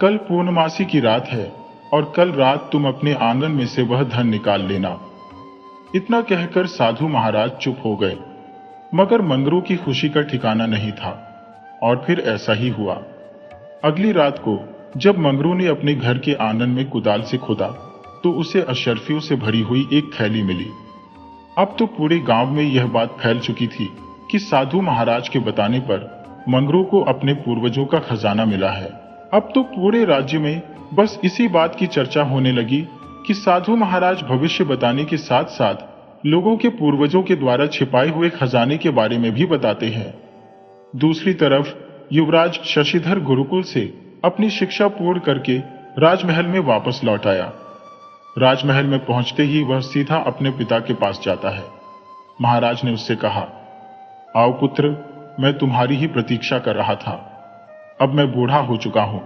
[SPEAKER 1] कल पूर्णमासी की रात है और कल रात तुम अपने आंगन में से वह धन निकाल लेना। इतना कहकर साधु महाराज चुप हो गए, मगर मंगरू की खुशी का ठिकाना नहीं था और फिर ऐसा ही हुआ। अगली रात को जब मंगरू ने अपने घर के आंगन में कुदाल से खोदा तो उसे अशर्फियों से भरी हुई एक थैली मिली। अब तो पूरे गांव में यह बात फैल चुकी थी कि साधु महाराज के बताने पर मंगरू को अपने पूर्वजों का खजाना मिला है। अब तो पूरे राज्य में बस इसी बात की चर्चा होने लगी कि साधु महाराज भविष्य बताने के साथ साथ लोगों के पूर्वजों के द्वारा छिपाए हुए खजाने के बारे में भी बताते हैं। दूसरी तरफ युवराज शशिधर गुरुकुल से अपनी शिक्षा पूर्ण करके राजमहल में वापस लौट आया। राजमहल में पहुंचते ही वह सीधा अपने पिता के पास जाता है। महाराज ने उससे कहा, आओ पुत्र, मैं तुम्हारी ही प्रतीक्षा कर रहा था। अब मैं बूढ़ा हो चुका हूं।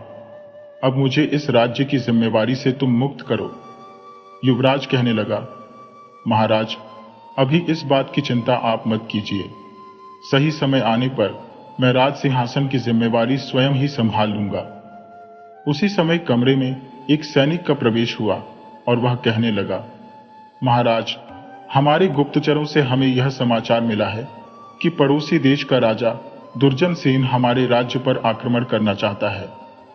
[SPEAKER 1] अब मुझे इस राज्य की जिम्मेवारी से तुम मुक्त करो। युवराज कहने लगा, महाराज, अभी इस बात की चिंता आप मत कीजिए। सही समय आने पर मैं राज सिंहासन की जिम्मेवारी स्वयं ही संभाल लूंगा। उसी समय कमरे में एक सैनिक का प्रवेश हुआ और वह कहने लगा, महाराज, हमारे गुप्तचरों से हमें यह समाचार मिला है कि पड़ोसी देश का राजा दुर्जन सेन हमारे राज्य पर आक्रमण करना चाहता है।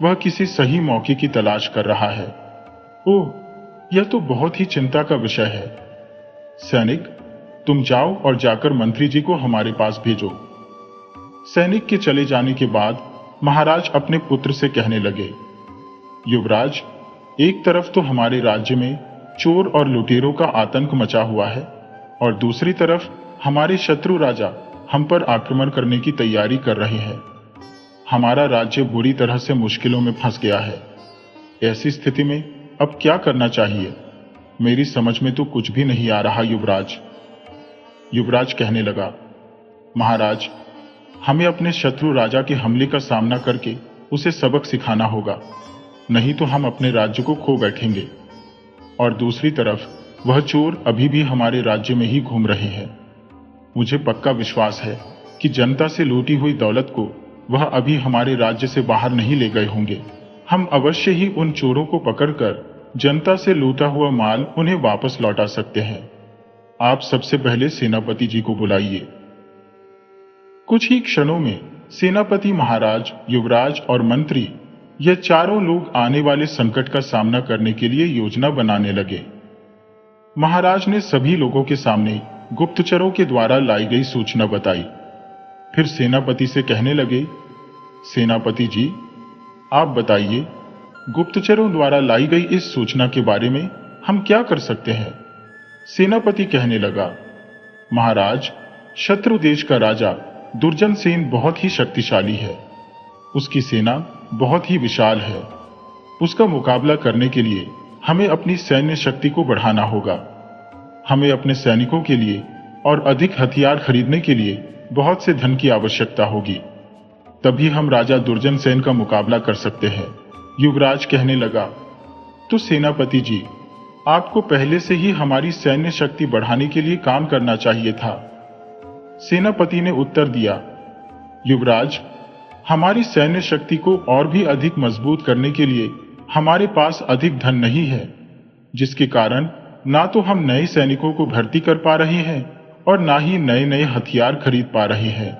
[SPEAKER 1] वह किसी सही मौके की तलाश कर रहा है। ओह, यह तो बहुत ही चिंता का विषय है। सैनिक, तुम जाओ और जाकर मंत्री जी को हमारे पास भेजो। सैनिक के चले जाने के बाद महाराज अपने पुत्र से कहने लगे, युवराज, एक तरफ तो हमारे राज्य में चोर और लुटेरों का आतंक मचा हुआ है और दूसरी तरफ हमारे शत्रु राजा हम पर आक्रमण करने की तैयारी कर रहे हैं। हमारा राज्य बुरी तरह से मुश्किलों में फंस गया है। ऐसी स्थिति में अब क्या करना चाहिए, मेरी समझ में तो कुछ भी नहीं आ रहा युवराज। युवराज कहने लगा, महाराज, हमें अपने शत्रु राजा के हमले का सामना करके उसे सबक सिखाना होगा, नहीं तो हम अपने राज्य को खो बैठेंगे। और दूसरी तरफ वह चोर अभी भी हमारे राज्य में ही घूम रहे हैं। मुझे पक्का विश्वास है कि जनता से लूटी हुई दौलत को वह अभी हमारे राज्य से बाहर नहीं ले गए होंगे। हम अवश्य ही उन चोरों को पकड़कर जनता से लूटा हुआ माल उन्हें वापस लौटा सकते हैं। आप सबसे पहले सेनापति जी को बुलाइए। कुछ ही क्षणों में सेनापति महाराज, युवराज और मंत्री, ये चारों लोग आने वाले संकट का सामना करने के लिए योजना बनाने लगे। महाराज ने सभी लोगों के सामने गुप्तचरों के द्वारा लाई गई सूचना बताई। फिर सेनापति से कहने लगे, सेनापति जी, आप बताइए, गुप्तचरों द्वारा लाई गई इस सूचना के बारे में हम क्या कर सकते हैं। सेनापति कहने लगा, महाराज, शत्रु देश का राजा दुर्जन सेन बहुत ही शक्तिशाली है। उसकी सेना बहुत ही विशाल है। उसका मुकाबला करने के लिए हमें अपनी सैन्य शक्ति को बढ़ाना होगा। हमें अपने सैनिकों के लिए और अधिक हथियार खरीदने के लिए बहुत से धन की आवश्यकता होगी। तभी हम राजा दुर्जन सेन का मुकाबला कर सकते हैं। युवराज कहने लगा, तो सेनापति जी, आपको पहले से ही हमारी सैन्य शक्ति बढ़ाने के लिए काम करना चाहिए था। सेनापति ने उत्तर दिया, युवराज, हमारी सैन्य शक्ति को और भी अधिक मजबूत करने के लिए हमारे पास अधिक धन नहीं है, जिसके कारण ना तो हम नए सैनिकों को भर्ती कर पा रहे हैं और ना ही नए नए हथियार खरीद पा रहे हैं।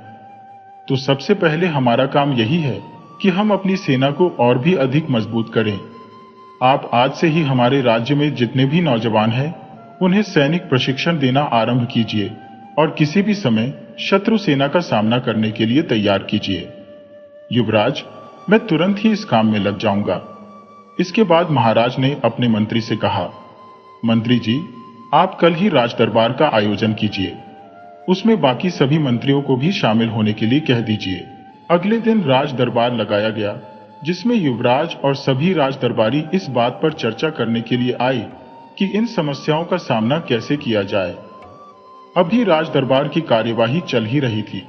[SPEAKER 1] तो सबसे पहले हमारा काम यही है कि हम अपनी सेना को और भी अधिक मजबूत करें। आप आज से ही हमारे राज्य में जितने भी नौजवान हैं, उन्हें सैनिक प्रशिक्षण देना आरंभ कीजिए और किसी भी समय शत्रु सेना का सामना करने के लिए तैयार कीजिए। युवराज, मैं तुरंत ही इस काम में लग जाऊंगा। इसके बाद महाराज ने अपने मंत्री से कहा, मंत्री जी, आप कल ही राज दरबार का आयोजन कीजिए। उसमें बाकी सभी मंत्रियों को भी शामिल होने के लिए कह दीजिए। अगले दिन राज दरबार लगाया गया, जिसमें युवराज और सभी राज दरबारी इस बात पर चर्चा करने के लिए आए कि इन समस्याओं का सामना कैसे किया जाए। अभी राज दरबार की कार्यवाही चल ही रही थी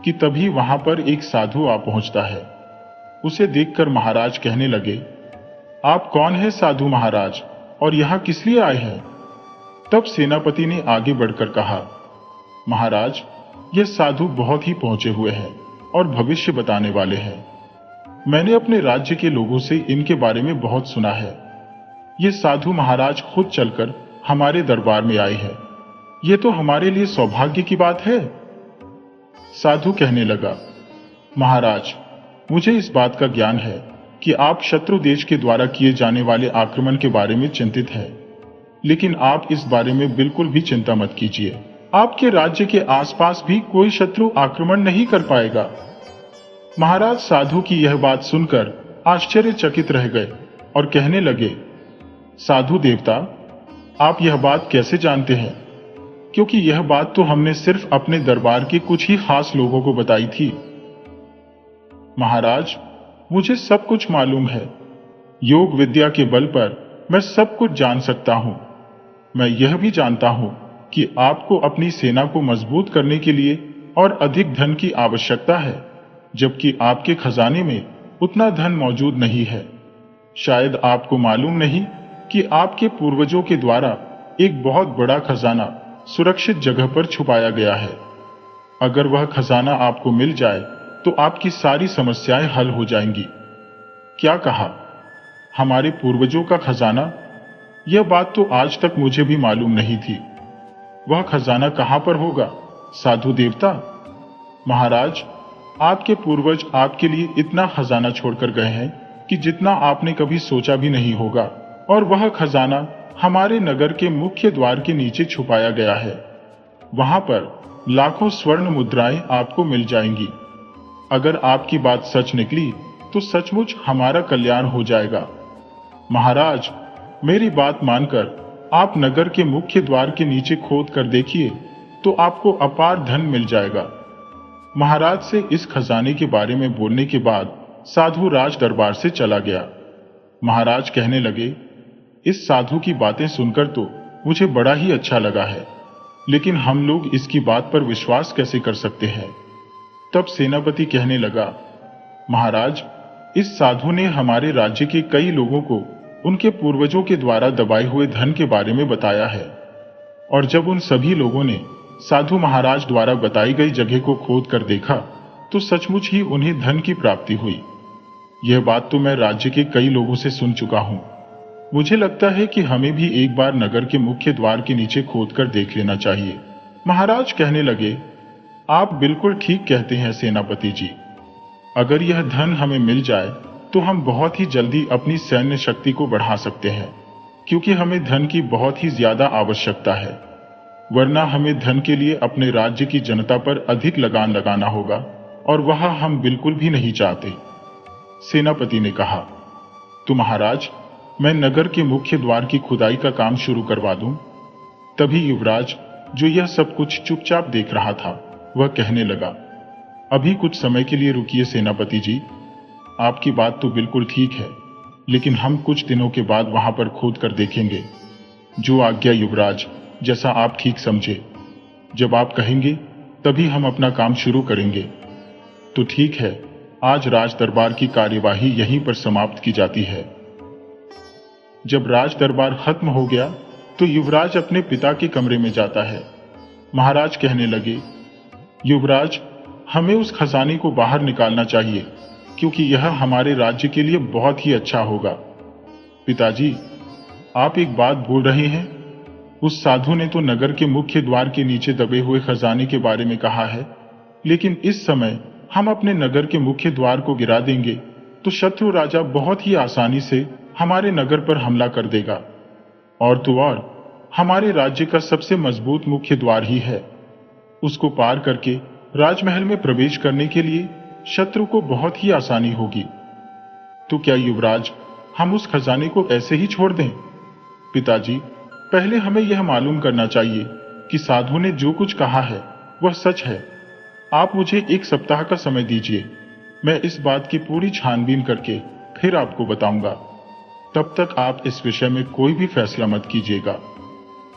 [SPEAKER 1] कि तभी वहां पर एक साधु आ पहुंचता है। उसे देखकर महाराज कहने लगे, आप कौन है साधु महाराज, और यहाँ किस लिए आए हैं। तब सेनापति ने आगे बढ़कर कहा, महाराज, यह साधु बहुत ही पहुंचे हुए हैं और भविष्य बताने वाले हैं। मैंने अपने राज्य के लोगों से इनके बारे में बहुत सुना है। ये साधु महाराज खुद चलकर हमारे दरबार में आए हैं। ये तो हमारे लिए सौभाग्य की बात है। साधु कहने लगा, महाराज, मुझे इस बात का ज्ञान है कि आप शत्रु देश के द्वारा किए जाने वाले आक्रमण के बारे में चिंतित हैं, लेकिन आप इस बारे में बिल्कुल भी चिंता मत कीजिए। आपके राज्य के आसपास भी कोई शत्रु आक्रमण नहीं कर पाएगा। महाराज साधु की यह बात सुनकर आश्चर्यचकित रह गए और कहने लगे, साधु देवता, आप यह बात कैसे जानते हैं? क्योंकि यह बात तो हमने सिर्फ अपने दरबार के कुछ ही खास लोगों को बताई थी। महाराज, मुझे सब कुछ मालूम है। योग विद्या के बल पर मैं सब कुछ जान सकता हूं। मैं यह भी जानता हूं कि आपको अपनी सेना को मजबूत करने के लिए और अधिक धन की आवश्यकता है, जबकि आपके खजाने में उतना धन मौजूद नहीं है। शायद आपको मालूम नहीं कि आपके पूर्वजों के द्वारा एक बहुत बड़ा खजाना सुरक्षित जगह पर छुपाया गया है। अगर वह खजाना आपको मिल जाए तो आपकी सारी समस्याएं हल हो जाएंगी। क्या कहा? हमारे पूर्वजों का खजाना? यह बात तो आज तक मुझे भी मालूम नहीं थी। वह खजाना कहां पर होगा, साधु देवता? महाराज, आपके पूर्वज आपके लिए इतना खजाना छोड़कर गए हैं कि जितना आपने कभी सोचा भी नहीं होगा, और वह खजाना हमारे नगर के मुख्य द्वार के नीचे छुपाया गया है। वहां पर लाखों स्वर्ण मुद्राएं आपको मिल जाएंगी। अगर आपकी बात सच निकली तो सचमुच हमारा कल्याण हो जाएगा। महाराज, मेरी बात मानकर आप नगर के मुख्य द्वार के नीचे खोद कर देखिए तो आपको अपार धन मिल जाएगा। महाराज से इस खजाने के बारे में बोलने के बाद साधु राज दरबार से चला गया। महाराज कहने लगे, इस साधु की बातें सुनकर तो मुझे बड़ा ही अच्छा लगा है, लेकिन हम लोग इसकी बात पर विश्वास कैसे कर सकते हैं? तब सेनापति कहने लगा, महाराज, इस साधु ने हमारे राज्य के कई लोगों को उनके पूर्वजों के द्वारा दबाए हुए धन के बारे में बताया है, और जब उन सभी लोगों ने साधु महाराज द्वारा बताई गई जगह को खोद कर देखा तो सचमुच ही उन्हें धन की प्राप्ति हुई। यह बात तो मैं राज्य के कई लोगों से सुन चुका हूं। मुझे लगता है कि हमें भी एक बार नगर के मुख्य द्वार के नीचे खोद कर देख लेना चाहिए। महाराज कहने लगे, आप बिल्कुल ठीक कहते हैं सेनापति जी। अगर यह धन हमें मिल जाए तो हम बहुत ही जल्दी अपनी सैन्य शक्ति को बढ़ा सकते हैं, क्योंकि हमें धन की बहुत ही ज्यादा आवश्यकता है। वरना हमें धन के लिए अपने राज्य की जनता पर अधिक लगान लगाना होगा, और वह हम बिल्कुल भी नहीं चाहते। सेनापति ने कहा, तो महाराज, मैं नगर के मुख्य द्वार की खुदाई का काम शुरू करवा दूं? तभी युवराज, जो यह सब कुछ चुपचाप देख रहा था, वह कहने लगा, अभी कुछ समय के लिए रुकिए सेनापति जी। आपकी बात तो बिल्कुल ठीक है, लेकिन हम कुछ दिनों के बाद वहां पर खोद कर देखेंगे। जो आज्ञा युवराज, जैसा आप ठीक समझे। जब आप कहेंगे तभी हम अपना काम शुरू करेंगे। तो ठीक है, आज राज दरबार की कार्यवाही यहीं पर समाप्त की जाती है। जब राज दरबार खत्म हो गया तो युवराज अपने पिता के कमरे में जाता है। महाराज कहने लगे, युवराज, हमें उस खजाने को बाहर निकालना चाहिए, क्योंकि यह हमारे राज्य के लिए बहुत ही अच्छा होगा। पिताजी, आप एक बात भूल रहे हैं। उस साधु ने तो नगर के मुख्य द्वार के नीचे दबे हुए खजाने के बारे में कहा है, लेकिन इस समय हम अपने नगर के मुख्य द्वार को गिरा देंगे तो शत्रु राजा बहुत ही आसानी से हमारे नगर पर हमला कर देगा। और तो और, हमारे राज्य का सबसे मजबूत मुख्य द्वार ही है। उसको पार करके राजमहल में प्रवेश करने के लिए शत्रु को बहुत ही आसानी होगी। तो क्या युवराज, हम उस खजाने को ऐसे ही छोड़ दें? पिताजी, पहले हमें यह मालूम करना चाहिए कि साधु ने जो कुछ कहा है वह सच है। आप मुझे 1 सप्ताह का समय दीजिए, मैं इस बात की पूरी छानबीन करके फिर आपको बताऊंगा। तब तक आप इस विषय में कोई भी फैसला मत कीजिएगा।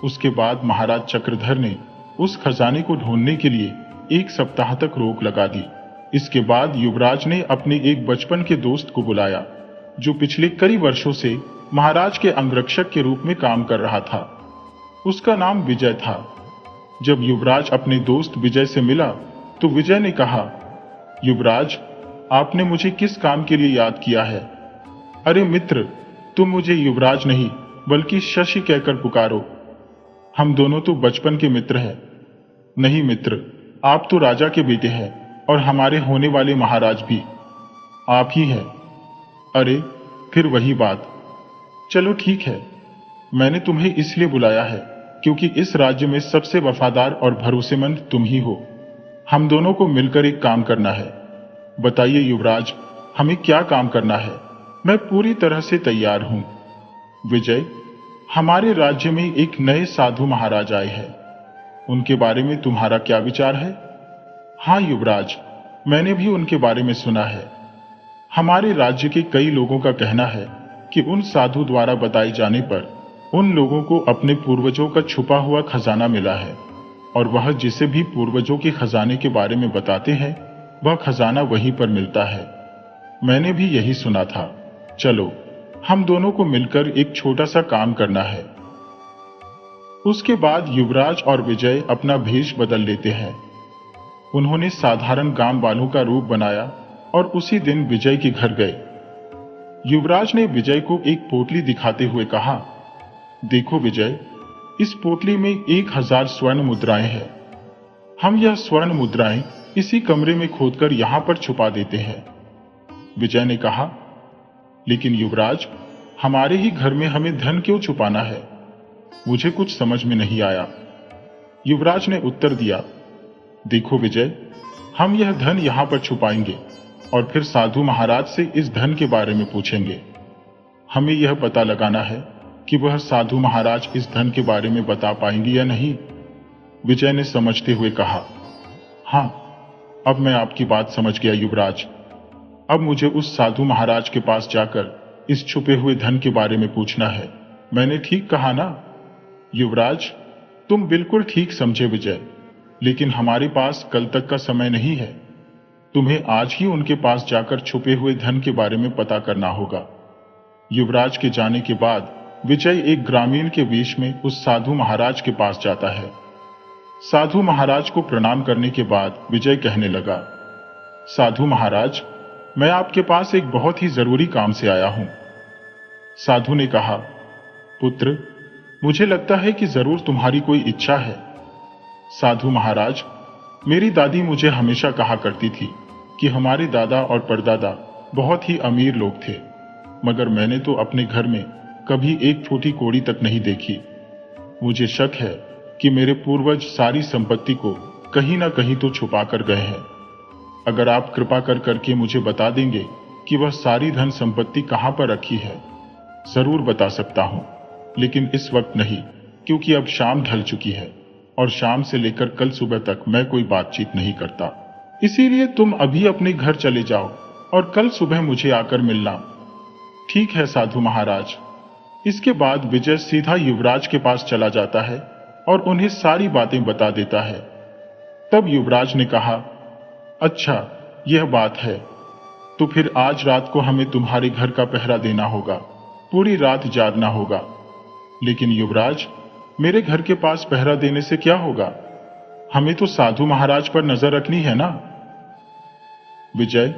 [SPEAKER 1] उसके बाद महाराज चक्रधर ने उस खजाने को ढूंढने के लिए 1 सप्ताह तक रोक लगा दी। इसके बाद युवराज ने अपने एक बचपन के दोस्त को बुलाया, जो पिछले कई वर्षों से महाराज के अंगरक्षक के रूप में काम कर रहा था। उसका नाम विजय था। जब युवराज अपने दोस्त विजय से मिला तो विजय ने कहा, युवराज, आपने मुझे किस काम के लिए याद किया है? अरे मित्र, तुम मुझे युवराज नहीं बल्कि शशि कहकर पुकारो। हम दोनों तो बचपन के मित्र हैं। नहीं मित्र, आप तो राजा के बेटे हैं और हमारे होने वाले महाराज भी आप ही हैं। अरे फिर वही बात। चलो ठीक है, मैंने तुम्हें इसलिए बुलाया है क्योंकि इस राज्य में सबसे वफादार और भरोसेमंद तुम ही हो। हम दोनों को मिलकर एक काम करना है। बताइए युवराज, हमें क्या काम करना है? मैं पूरी तरह से तैयार हूं। विजय, हमारे राज्य में एक नए साधु महाराज आए हैं। उनके बारे में तुम्हारा क्या विचार है? हाँ युवराज, मैंने भी उनके बारे में सुना है। हमारे राज्य के कई लोगों का कहना है कि उन साधु द्वारा बताए जाने पर उन लोगों को अपने पूर्वजों का छुपा हुआ खजाना मिला है और वह जिसे भी पूर्वजों के खजाने के बारे में बताते हैं वह खजाना वहीं पर मिलता है। मैंने भी यही सुना था। चलो, हम दोनों को मिलकर एक छोटा सा काम करना है। उसके बाद युवराज और विजय अपना भेष बदल लेते हैं। उन्होंने साधारण गांव वालों का रूप बनाया और उसी दिन विजय के घर गए। युवराज ने विजय को एक पोटली दिखाते हुए कहा, देखो विजय, इस पोटली में 1000 स्वर्ण मुद्राएं हैं। हम यह स्वर्ण मुद्राएं इसी कमरे में खोदकर यहां पर छुपा देते हैं। विजय ने कहा, लेकिन युवराज, हमारे ही घर में हमें धन क्यों छुपाना है? मुझे कुछ समझ में नहीं आया। युवराज ने उत्तर दिया, देखो विजय, हम यह धन यहां पर छुपाएंगे और फिर साधु महाराज से इस धन के बारे में पूछेंगे। हमें यह पता लगाना है कि वह साधु महाराज इस धन के बारे में बता पाएंगे या नहीं। विजय ने समझते हुए कहा, हां, अब मैं आपकी बात समझ गया युवराज। अब मुझे उस साधु महाराज के पास जाकर इस छुपे हुए धन के बारे में पूछना है। मैंने ठीक कहा ना? युवराज, तुम बिल्कुल ठीक समझे विजय, लेकिन हमारे पास कल तक का समय नहीं है। तुम्हें आज ही उनके पास जाकर छुपे हुए धन के बारे में पता करना होगा। युवराज के जाने के बाद विजय एक ग्रामीण के वेश में उस साधु महाराज के पास जाता है। साधु महाराज को प्रणाम करने के बाद विजय कहने लगा, साधु महाराज, मैं आपके पास एक बहुत ही जरूरी काम से आया हूं। साधु ने कहा, पुत्र, मुझे लगता है कि जरूर तुम्हारी कोई इच्छा है। साधु महाराज, मेरी दादी मुझे हमेशा कहा करती थी कि हमारे दादा और परदादा बहुत ही अमीर लोग थे, मगर मैंने तो अपने घर में कभी एक छोटी कौड़ी तक नहीं देखी। मुझे शक है कि मेरे पूर्वज सारी संपत्ति को कहीं ना कहीं तो छुपा कर गए हैं। अगर आप कृपा कर करके मुझे बता देंगे कि वह सारी धन संपत्ति कहां पर रखी है, जरूर बता सकता हूं, लेकिन इस वक्त नहीं, क्योंकि अब शाम ढल चुकी है और शाम से लेकर कल सुबह तक मैं कोई बातचीत नहीं करता। इसीलिए तुम अभी अपने घर चले जाओ और कल सुबह मुझे आकर मिलना। ठीक है साधु महाराज। इसके बाद विजय सीधा युवराज के पास चला जाता है और उन्हें सारी बातें बता देता है। तब युवराज ने कहा, अच्छा यह बात है, तो फिर आज रात को हमें तुम्हारे घर का पहरा देना होगा, पूरी रात जागना होगा। लेकिन युवराज, मेरे घर के पास पहरा देने से क्या होगा? हमें तो साधु महाराज पर नजर रखनी है ना। विजय,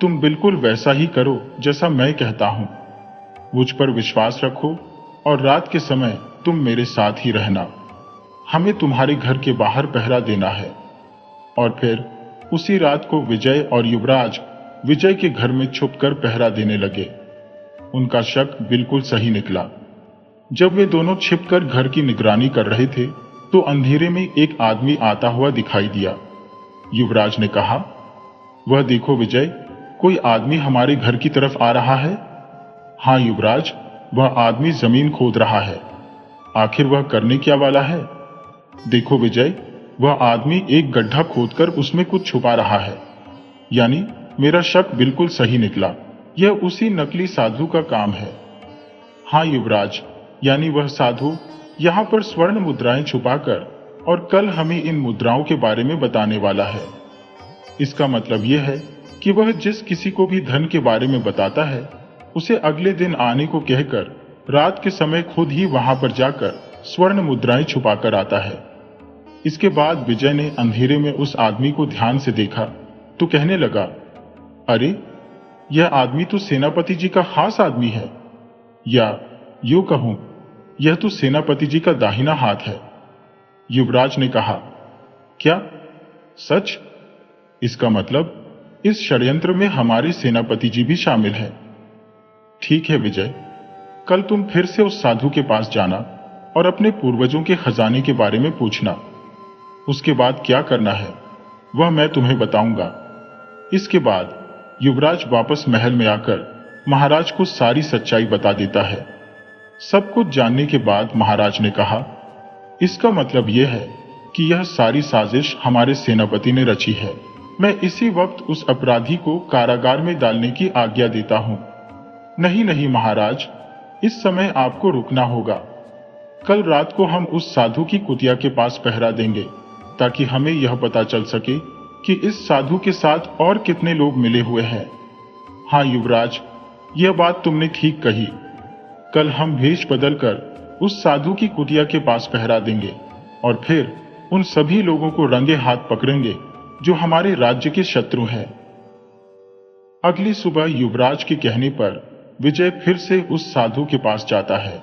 [SPEAKER 1] तुम बिल्कुल वैसा ही करो जैसा मैं कहता हूं। मुझ पर विश्वास रखो और रात के समय तुम मेरे साथ ही रहना। हमें तुम्हारे घर के बाहर पहरा देना है। और फिर उसी रात को विजय और युवराज विजय के घर में छुपकर पहरा देने लगे। उनका शक बिल्कुल सही निकला। जब वे दोनों छिपकर घर की निगरानी कर रहे थे तो अंधेरे में एक आदमी आता हुआ दिखाई दिया। युवराज ने कहा, वह देखो विजय, कोई आदमी हमारे घर की तरफ आ रहा है। हाँ युवराज, वह आदमी जमीन खोद रहा है। आखिर वह करने क्या वाला है? देखो विजय, वह आदमी एक गड्ढा खोदकर उसमें कुछ छुपा रहा है। यानी मेरा शक बिल्कुल सही निकला, यह उसी नकली साधु का काम है। हाँ युवराज, यानी वह साधु यहां पर स्वर्ण मुद्राएं छुपाकर और कल हमें इन मुद्राओं के बारे में बताने वाला है। इसका मतलब यह है कि वह जिस किसी को भी धन के बारे में बताता है उसे अगले दिन आने को कहकर रात के समय खुद ही वहां पर जाकर स्वर्ण मुद्राएं छुपाकर आता है। इसके बाद विजय ने अंधेरे में उस आदमी को ध्यान से देखा तो कहने लगा, अरे यह आदमी तो सेनापति जी का खास आदमी है, या यूं कहूं यह तो सेनापति जी का दाहिना हाथ है। युवराज ने कहा, क्या सच? इसका मतलब इस षड्यंत्र में हमारे सेनापति जी भी शामिल हैं। ठीक है विजय, कल तुम फिर से उस साधु के पास जाना और अपने पूर्वजों के खजाने के बारे में पूछना। उसके बाद क्या करना है वह मैं तुम्हें बताऊंगा। इसके बाद युवराज वापस महल में आकर महाराज को सारी सच्चाई बता देता है। सब कुछ जानने के बाद महाराज ने कहा, इसका मतलब यह है कि यह सारी साजिश हमारे सेनापति ने रची है। मैं इसी वक्त उस अपराधी को कारागार में डालने की आज्ञा देता हूं। नहीं नहीं महाराज, इस समय आपको रुकना होगा। कल रात को हम उस साधु की कुटिया के पास पहरा देंगे ताकि हमें यह पता चल सके कि इस साधु के साथ और कितने लोग मिले हुए हैं। हाँ युवराज, यह बात तुमने ठीक कही। कल हम भेष बदलकर उस साधु की कुटिया के पास पहरा देंगे और फिर उन सभी लोगों को रंगे हाथ पकड़ेंगे जो हमारे राज्य के शत्रु हैं। अगली सुबह युवराज के कहने पर विजय फिर से उस साधु के पास जाता है।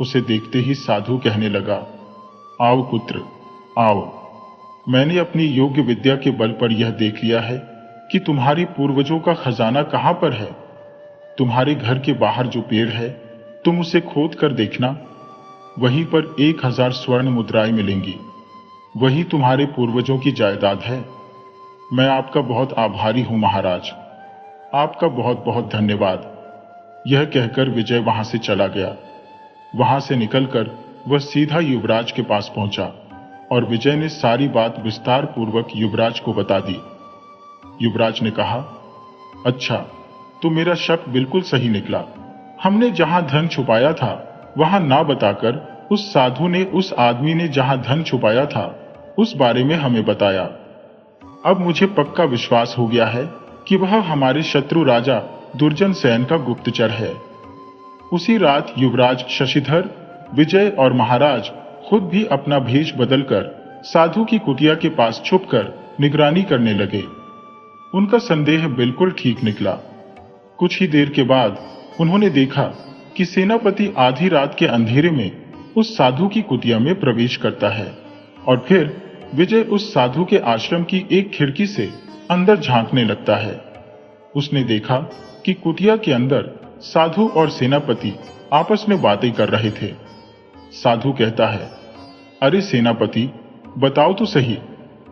[SPEAKER 1] उसे देखते ही साधु कहने लगा, आओ पुत्र, आओ। मैंने अपनी योग्य विद्या के बल पर यह देख लिया है कि तुम्हारे पूर्वजों का खजाना कहां पर है। तुम्हारे घर के बाहर जो पेड़ है, तुम उसे खोद कर देखना, वहीं पर 1000 स्वर्ण मुद्राएं मिलेंगी। वही तुम्हारे पूर्वजों की जायदाद है। मैं आपका बहुत आभारी हूं महाराज, आपका बहुत बहुत धन्यवाद। यह कहकर विजय वहां से चला गया। वहां से निकलकर वह सीधा युवराज के पास पहुंचा और विजय ने सारी बात विस्तार पूर्वक युवराज को बता दी। युवराज ने कहा, अच्छा, तो मेरा शक बिल्कुल सही निकला। हमने जहां धन छुपाया था वहां ना बताकर उस साधु ने उस आदमी ने जहां धन छुपाया था उस बारे में हमें बताया। अब मुझे पक्का विश्वास हो गया है कि वह हमारे शत्रु राजा दुर्जन सेन का गुप्तचर है। उसी रात युवराज शशिधर, विजय और महाराज खुद भी अपना भेष बदलकर साधु की कुटिया के पास छुपकर निगरानी करने लगे। उनका संदेह बिल्कुल ठीक निकला। कुछ ही देर के बाद उन्होंने देखा कि सेनापति आधी रात के अंधेरे में उस साधु की कुटिया में प्रवेश करता है और फिर विजय उस साधु के आश्रम की एक खिड़की से अंदर झांकने लगता है। उसने देखा कि कुटिया के अंदर साधु और सेनापति आपस में बातें कर रहे थे। साधु कहता है, अरे सेनापति, बताओ तो सही,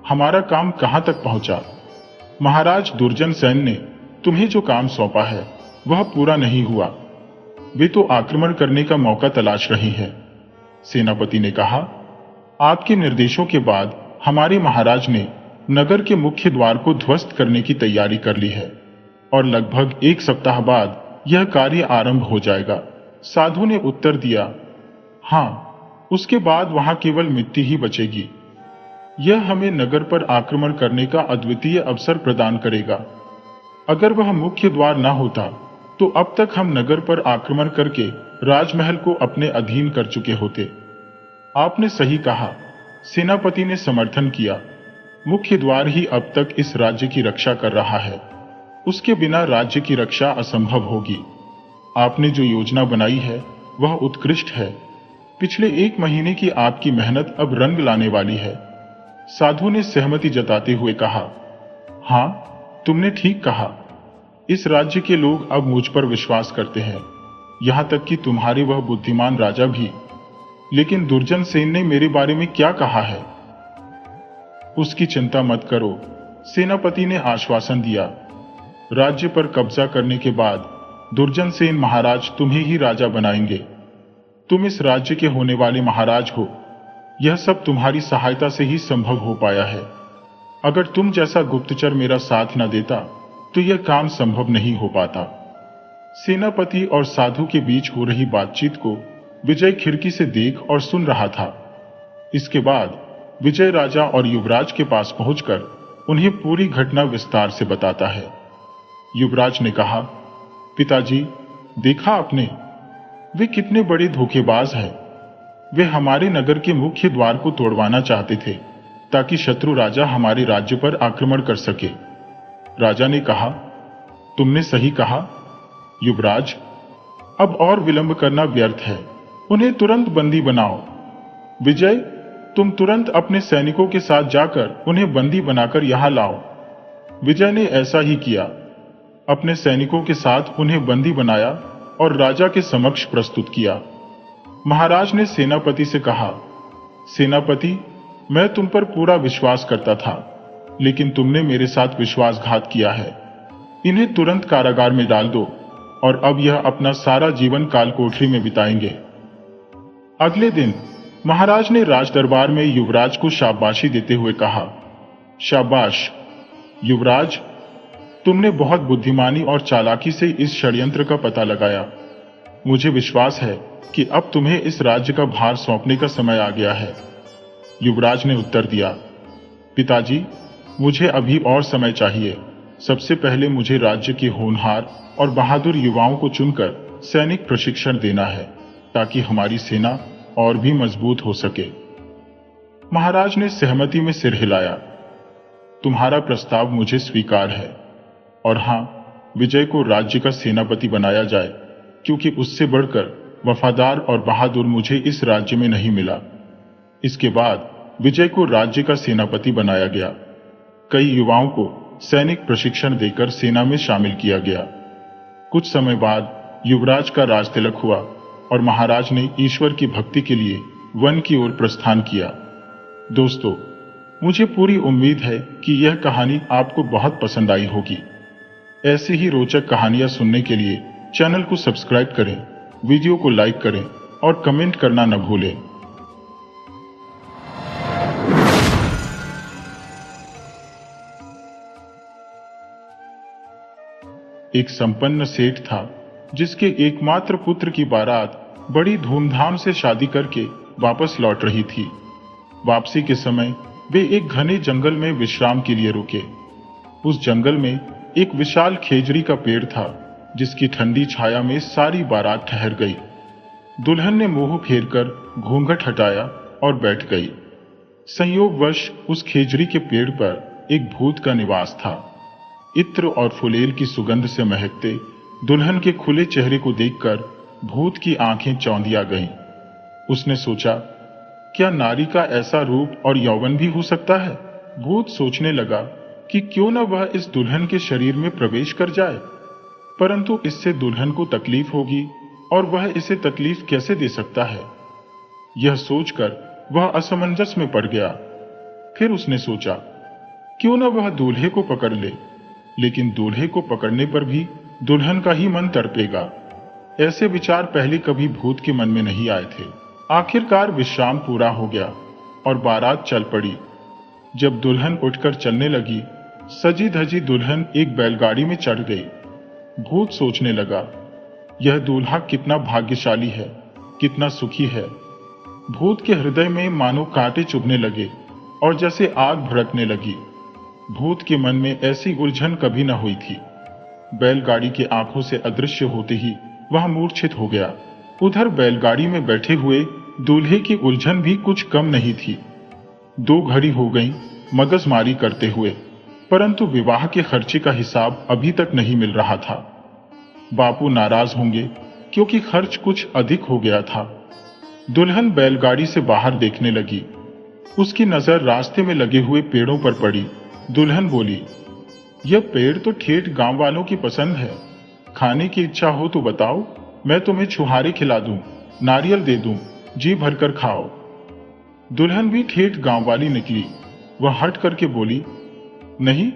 [SPEAKER 1] हमारा काम कहां तक पहुंचा। महाराज दुर्जन सेन ने तुम्हें जो काम सौंपा है वह पूरा नहीं हुआ। वे तो आक्रमण करने का मौका तलाश रही है। सेनापति ने कहा, आपके निर्देशों के बाद हमारे महाराज ने नगर के मुख्य द्वार को ध्वस्त करने की तैयारी कर ली है और लगभग 1 सप्ताह बाद यह कार्य आरंभ हो जाएगा। साधु ने उत्तर दिया, हाँ, उसके बाद वहां केवल मिट्टी ही बचेगी। यह हमें नगर पर आक्रमण करने का अद्वितीय अवसर प्रदान करेगा। अगर वह मुख्य द्वार न होता तो अब तक हम नगर पर आक्रमण करके राजमहल को अपने अधीन कर चुके होते। आपने सही कहा, सेनापति ने समर्थन किया। मुख्य द्वार ही अब तक इस राज्य की रक्षा कर रहा है। उसके बिना राज्य की रक्षा असंभव होगी। आपने जो योजना बनाई है वह उत्कृष्ट है। पिछले 1 महीने की आपकी मेहनत अब रंग लाने वाली है। साधु ने सहमति जताते हुए कहा, हाँ, तुमने ठीक कहा। इस राज्य के लोग अब मुझ पर विश्वास करते हैं, यहां तक कि तुम्हारे वह बुद्धिमान राजा भी। लेकिन दुर्जन सेन ने मेरे बारे में क्या कहा है? उसकी चिंता मत करो, सेनापति ने आश्वासन दिया। राज्य पर कब्जा करने के बाद दुर्जन सेन महाराज तुम्हें ही राजा बनाएंगे। तुम इस राज्य के होने वाले महाराज हो। यह सब तुम्हारी सहायता से ही संभव हो पाया है। अगर तुम जैसा गुप्तचर मेरा साथ न देता तो यह काम संभव नहीं हो पाता। सेनापति और साधु के बीच हो रही बातचीत को विजय खिड़की से देख और सुन रहा था। इसके बाद विजय राजा और युवराज के पास पहुंचकर उन्हें पूरी घटना विस्तार से बताता है। युवराज ने कहा, पिताजी, देखा आपने, वे कितने बड़े धोखेबाज हैं। वे हमारे नगर के मुख्य द्वार को तोड़वाना चाहते थे ताकि शत्रु राजा हमारे राज्य पर आक्रमण कर सके। राजा ने कहा, तुमने सही कहा युवराज, अब और विलंब करना व्यर्थ है, उन्हें तुरंत बंदी बनाओ। विजय, तुम तुरंत अपने सैनिकों के साथ जाकर उन्हें बंदी बनाकर यहां लाओ। विजय ने ऐसा ही किया, अपने सैनिकों के साथ उन्हें बंदी बनाया और राजा के समक्ष प्रस्तुत किया। महाराज ने सेनापति से कहा, सेनापति, मैं तुम पर पूरा विश्वास करता था, लेकिन तुमने मेरे साथ विश्वासघात किया है। इन्हें तुरंत कारागार में डाल दो और अब यह अपना सारा जीवन काल कोठरी में बिताएंगे। अगले दिन महाराज ने राज दरबार में युवराज को शाबाशी देते हुए कहा, शाबाश युवराज, तुमने बहुत बुद्धिमानी और चालाकी से इस षड्यंत्र का पता लगाया। मुझे विश्वास है कि अब तुम्हें इस राज्य का भार सौंपने का समय आ गया है। युवराज ने उत्तर दिया, पिताजी, मुझे अभी और समय चाहिए। सबसे पहले मुझे राज्य के होनहार और बहादुर युवाओं को चुनकर सैनिक प्रशिक्षण देना है ताकि हमारी सेना और भी मजबूत हो सके। महाराज ने सहमति में सिर हिलाया। तुम्हारा प्रस्ताव मुझे स्वीकार है, और हां, विजय को राज्य का सेनापति बनाया जाए, क्योंकि उससे बढ़कर वफादार और बहादुर मुझे इस राज्य में नहीं मिला। इसके बाद विजय को राज्य का सेनापति बनाया गया। कई युवाओं को सैनिक प्रशिक्षण देकर सेना में शामिल किया गया। कुछ समय बाद युवराज का राज तिलक हुआ और महाराज ने ईश्वर की भक्ति के लिए वन की ओर प्रस्थान किया। दोस्तों, मुझे पूरी उम्मीद है कि यह कहानी आपको बहुत पसंद आई होगी। ऐसी ही रोचक कहानियां सुनने के लिए चैनल को सब्सक्राइब करें, वीडियो को लाइक करें और कमेंट करना न भूलें। एक संपन्न सेठ था जिसके एकमात्र पुत्र की बारात बड़ी धूमधाम से शादी करके वापस लौट रही थी। वापसी के समय वे एक घने जंगल में विश्राम के लिए रुके। उस जंगल में एक विशाल खेजड़ी का पेड़ था जिसकी ठंडी छाया में सारी बारात ठहर गई। दुल्हन ने मुंह फेरकर घूंघट हटाया और बैठ गई। संयोगवश उस खेजड़ी के पेड़ पर एक भूत का निवास था। इत्र और फुलेल की सुगंध से महकते दुल्हन के खुले चेहरे को देखकर भूत की आंखें चौंधिया गईं। उसने सोचा, क्या नारी का ऐसा रूप और यौवन भी हो सकता है? भूत सोचने लगा कि क्यों न वह इस दुल्हन के शरीर में प्रवेश कर जाए, परंतु इससे दुल्हन को तकलीफ होगी और वह इसे तकलीफ कैसे दे सकता है। यह सोचकर वह असमंजस में पड़ गया। फिर उसने सोचा, क्यों न वह दूल्हे को पकड़ ले, लेकिन दूल्हे को पकड़ने पर भी दुल्हन का ही मन तड़पेगा। ऐसे विचार पहले कभी भूत के मन में नहीं आए थे। आखिरकार विश्राम पूरा हो गया और बारात चल पड़ी। जब दुल्हन उठकर चलने लगी, सजी धजी दुल्हन एक बैलगाड़ी में चढ़ गई। भूत सोचने लगा, यह दूल्हा कितना भाग्यशाली है, कितना सुखी है। भूत के हृदय में मानो कांटे चुभने लगे और जैसे आग भड़कने लगी। भूत के मन में ऐसी उलझन कभी न हुई थी। बैलगाड़ी के आंखों से अदृश्य होते ही वह मूर्छित हो गया। उधर बैलगाड़ी में बैठे हुए दूल्हे की उलझन भी कुछ कम नहीं थी। 2 घड़ी हो गई मगजमारी करते हुए, परंतु विवाह के खर्चे का हिसाब अभी तक नहीं मिल रहा था। बापू नाराज होंगे क्योंकि खर्च कुछ अधिक हो गया था। दुल्हन बैलगाड़ी से बाहर देखने लगी। उसकी नजर रास्ते में लगे हुए पेड़ों पर पड़ी। दुल्हन बोली, यह पेड़ तो ठेठ गांव वालों की पसंद है। खाने की इच्छा हो तो बताओ, मैं तुम्हें छुहारे खिला दूं, नारियल दे दूं, जी भरकर खाओ। दुल्हन भी ठेठ गांव वाली निकली। वह हट करके बोली, नहीं,